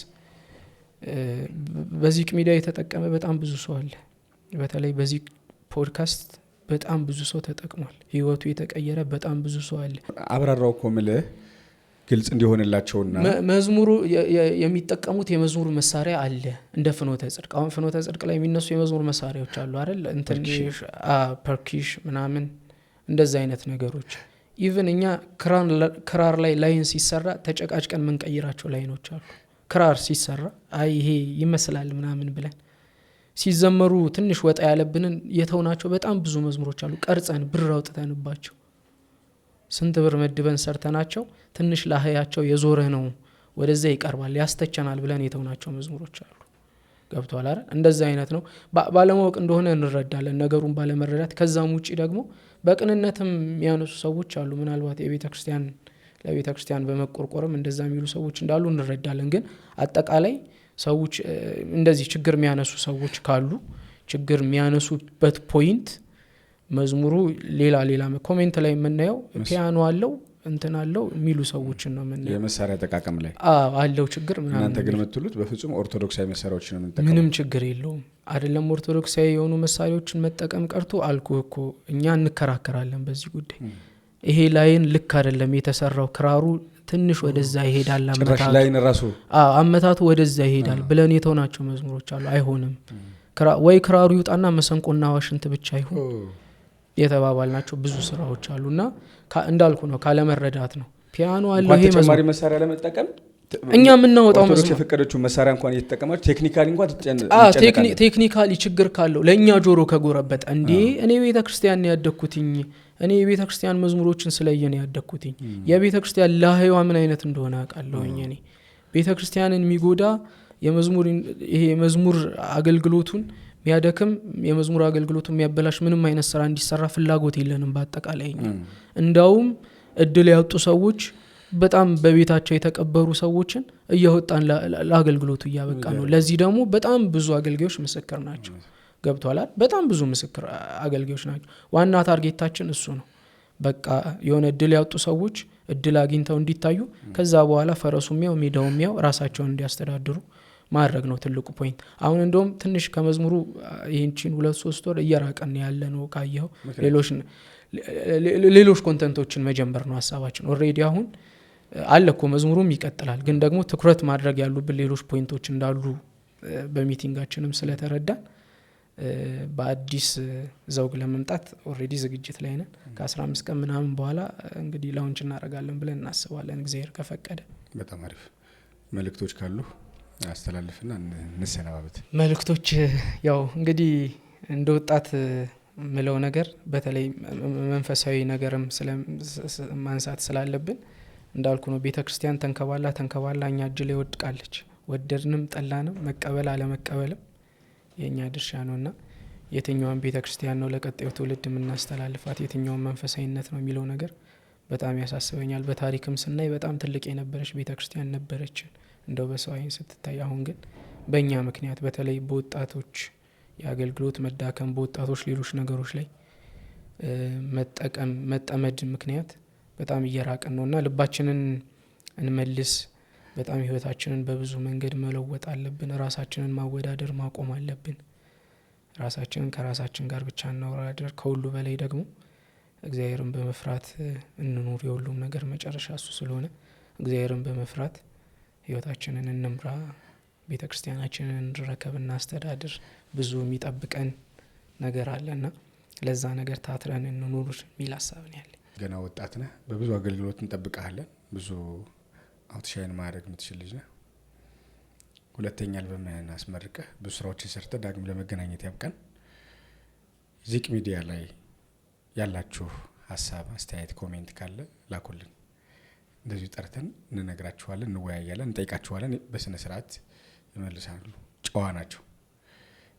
S1: በዚህ ሚዲያ የተጠቀመ በጣም ብዙ ሰው አለ በተለይ በዚህ ፖድካስት በጣም ብዙ ሰው ተጠቅሟል ህይወቱ የተቀየረ በጣም ብዙ ሰው አለ
S2: አብራራው ኮምለ ግልጽ እንዲሆንላቸውና
S1: መዝሙሩ የሚጠቀሙት የመዝሙር መሳሪያ አለ እንደ ፍኖተ ጽድቅ አሁን ፍኖተ ጽድቅ ላይ የሚነሱ የመዝሙር መሳሪያዎች አሉ አይደል እንትን ፐርኪሽ ምናምን እንደዛ አይነት ነገሮች ኢቭን እኛ ክራር ላይ ላይን ሲሰራ ተጨቃጭቀን ምን ቀይራቸው ላይኖች አሉ ክራር ሲሰራ አይ ይሄ ይመስላል ምናምን ብለን ሲዘመሩ ትንሽ ወጣ ያለብንን የተውናቸው በጣም ብዙ መዝሙሮች አሉ ቀርጸን ብር አውጥተንባቸው ስንት ብር መድበን ሰርተናቸው ትንሽ ላህያቸው የዞረ ነው ወደዛ ይቀርባል ያስተቸናል ብለን የተውናቸው መዝሙሮች አሉ ገብቷል አይደል እንደዛ አይነት ነው ባለማወቅ እንደሆነ እንረዳለን ነገሩን ባለመረዳት ከዛም ውጪ ደግሞ በቅንነትም የሚያነሱ ሰዎች አሉ ምናልባት ለቤተክርስቲያን በመቆርቆርም እንደዛ የሚሉ ሰዎች እንዳሉ እንረዳለን ግን አጠቃላይ ሰዎች እንደዚህ ችግር የሚያነሱ ሰዎች ካሉ ችግር የሚያነሱበት ፖይንት መዝሙሩ ሌላ ኮሜንት ላይ የምናየው ፒያኖ አለው እንትን አለው የሚሉ ሰዎችን ነው የምናየው
S2: የመሳሪያ ተቃቀም ላይ
S1: አለው ችግር ምናምን
S2: እናንተ ግን የምትሉት በፍጹም ኦርቶዶክሳዊ መሳሪያዎችን ነው የምንጠቀመው
S1: ምንም ችግር የለውም አይደለም ኦርቶዶክሳዊ የሆኑ መሳሪያዎችን መጠቀም ቀርቶ አልኩህ እኮ እኛ እንከራከራለን በዚህ ጉዳይ ይሄ ላይን ልክ አይደለም የተሰራው ክራሩ ትንሽ ወደዛ ይሄዳል አመታቱ ወደዛ ይሄዳል ብለን የተውናቸው መዝሙሮች አሉ አይሆንም ወይ ክራሩ ይውጣና መሰንቆና ዋሽንት ብቻ ይሁን የተባባልናቸው ብዙ ስራዎች አሉና እንዳልኩ ነው ካለ መረዳት ነው ፒያኖ አለ ይሄ
S2: ተጨማሪ መሳሪያ ለመጠቀም
S1: እኛ የምናወጣው
S2: ኦርቶዶክስ የፈቀደችው መሳሪያ እንኳን እየተጠቀማችሁ ቴክኒካሊ እንኳን
S1: ቴክኒካሊ ችግር ካለው ለኛ ጆሮ ከጎረበጠ እንዴ እኔ ቤተክርስቲያን ነው ያደኩትኝ እኔ የቤተክርስቲያን መዝሙሮችን ስለየነ ያደኩትኝ የቤተክርስቲያን ላህይዋ ምን አይነት እንደሆነ አውቃለሁኝ እኔ ቤተክርስቲያንን የሚጎዳ የመዝሙር አገልግሎቱን ሚያደክም የመዝሙር አገልግሎቱን የሚያበላሽ ምንም አይነት ስራ እንዲሰራ ፍላጎት የለንም በአጠቃላይ እንዳውም እድል ያወጡ ሰዎች በጣም በቤታቸው የተቀበሩ ሰዎችን እያወጣን ለአገልግሎቱ እያበቃ ነው ለዚህ ደግሞ በጣም ብዙ አገልጋዮች ምስክር ናቸው ገብቷል በጣም ብዙ ምስክር አገልጋዮች ናቸው ዋና ታርጌታችን እሱ ነው በቃ የሆነ እድል ያወጡ ሰዎች እድል አግኝተው እንዲታዩ ከዛ በኋላ ፈረሱሚያው ሜዳውሚያው ራሳቸውን እንዲያስተዳድሩ ማድረግ ነው ትልቁ ፖይንት አሁን እንደውም ትንሽ ከመዝሙሩ ይህንቺን 2-3 ወር እየራቀን ያለ ነው ካየው ሌሎች ኮንተንቶችን መጀመር ነው ሐሳባችን ኦሬዲ አሁን አለኮ መዝሙሩም ይቀጥላል ግን ደግሞ ትኩረት ማድረግ ያሉብን ሌሎች ፖይንቶች እንዳሉ በሚቲንጋችንም ስለተረዳን በአዲስ ዘውግ ለመምጣት ኦሬዲ ዝግጅት ላይ ነን ከ15 ቀን ምናምን በኋላ እንግዲህ ላውንች እናደርጋለን ብለን እናስባለን እግዚአብሔር ከፈቀደ
S2: በጣም አሪፍ መልእክቶች ካሉ አስተላልፍና እንሰናባበት
S1: መልእክቶች ያው እንግዲህ እንደ ወጣት ምለው ነገር በተለይ መንፈሳዊ ነገርም ማንሳት ስላለብን እንዳልኩ ነው ቤተክርስቲያን ተንከባላ እኛ እጅ ላይ ወድቃለች ወደድንም ጠላንም መቀበል አለመቀበልም የኛ ድርሻ ነውና የትኛውን ቤተክርስቲያን ነው ለቀጣዩ ትውልድ የምናስተላልፋት የትኛውን መንፈሳዊነት ነው የሚለው ነገር በጣም ያሳስበኛል በታሪክም ስናይ በጣም ትልቅ የነበረች ቤተክርስቲያን ነበረች እንደው በሰው አይን ስትታይ አሁን ግን በእኛ ምክንያት በተለይ በወጣቶች የአገልግሎት መዳከም በወጣቶች ሌሎች ነገሮች ላይ መጠመድ ምክንያት በጣም እየራቀን ነውና ልባችንን እንመልስ በጣም ህይወታችንን በብዙ መንገድ መለወጥ አለብን ራሳችንን ማወዳደር ማቆም አለብን ራሳችንን ከራሳችን ጋር ብቻ እናወዳደር ከሁሉ በላይ ደግሞ እግዚአብሔርን በመፍራት እንኑር የሁሉም ነገር መጨረሻ እሱ ስለሆነ እግዚአብሔርን በመፍራት ህይወታችንን እንምራ ቤተክርስቲያናችንን እንረከብና አስተዳድር ብዙ የሚጠብቀን ነገር አለና ለዛ ነገር ታትረን እንኑር ሚል ሐሳብ ነው ያለኝ
S2: ገና ወጣት ነህ በብዙ አገልግሎት እንጠብቃለን ብዙ አውትሻይን ማድረግ የምትችል ልጅ ነህ ሁለተኛ አልበምህን አስመርቀህ ብዙ ስራዎችን ሰርተህ ዳግም ለመገናኘት ያብቃን። ዚቅ ሚዲያ ላይ ያላችሁ ሀሳብ፣ አስተያየት፣ ኮሜንት ካለ ላኩልን። እንደዚሁ ጠርተን እንነግራችኋለን፣ እንወያያለን፣ እንጠይቃችኋለን። በስነ ስርዓት ይመልሳሉ። ጨዋ ናቸው።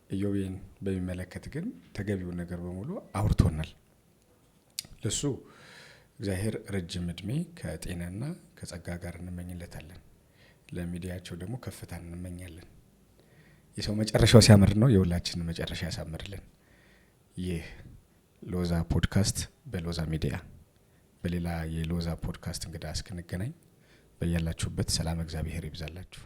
S2: ኢዮቤን በሚመለከት ግን ተገቢውን ነገር በሙሉ አውርቶናል። ለሱ እግዚአብሔር ረጅም እድሜ ከጤናና ከጸጋ ጋር እንመኝለታለን። ለሚዲያቸው ደግሞ ከፍታን እንመኛለን። የሰው መጨረሻው ሲያምር ነው፣ የሁላችንን መጨረሻ ያሳምርልን። ይህ ሎዛ ፖድካስት በሎዛ ሚዲያ። በሌላ የሎዛ ፖድካስት እንግዳ እስክንገናኝ በያላችሁበት ሰላም እግዚአብሔር ይብዛላችሁ።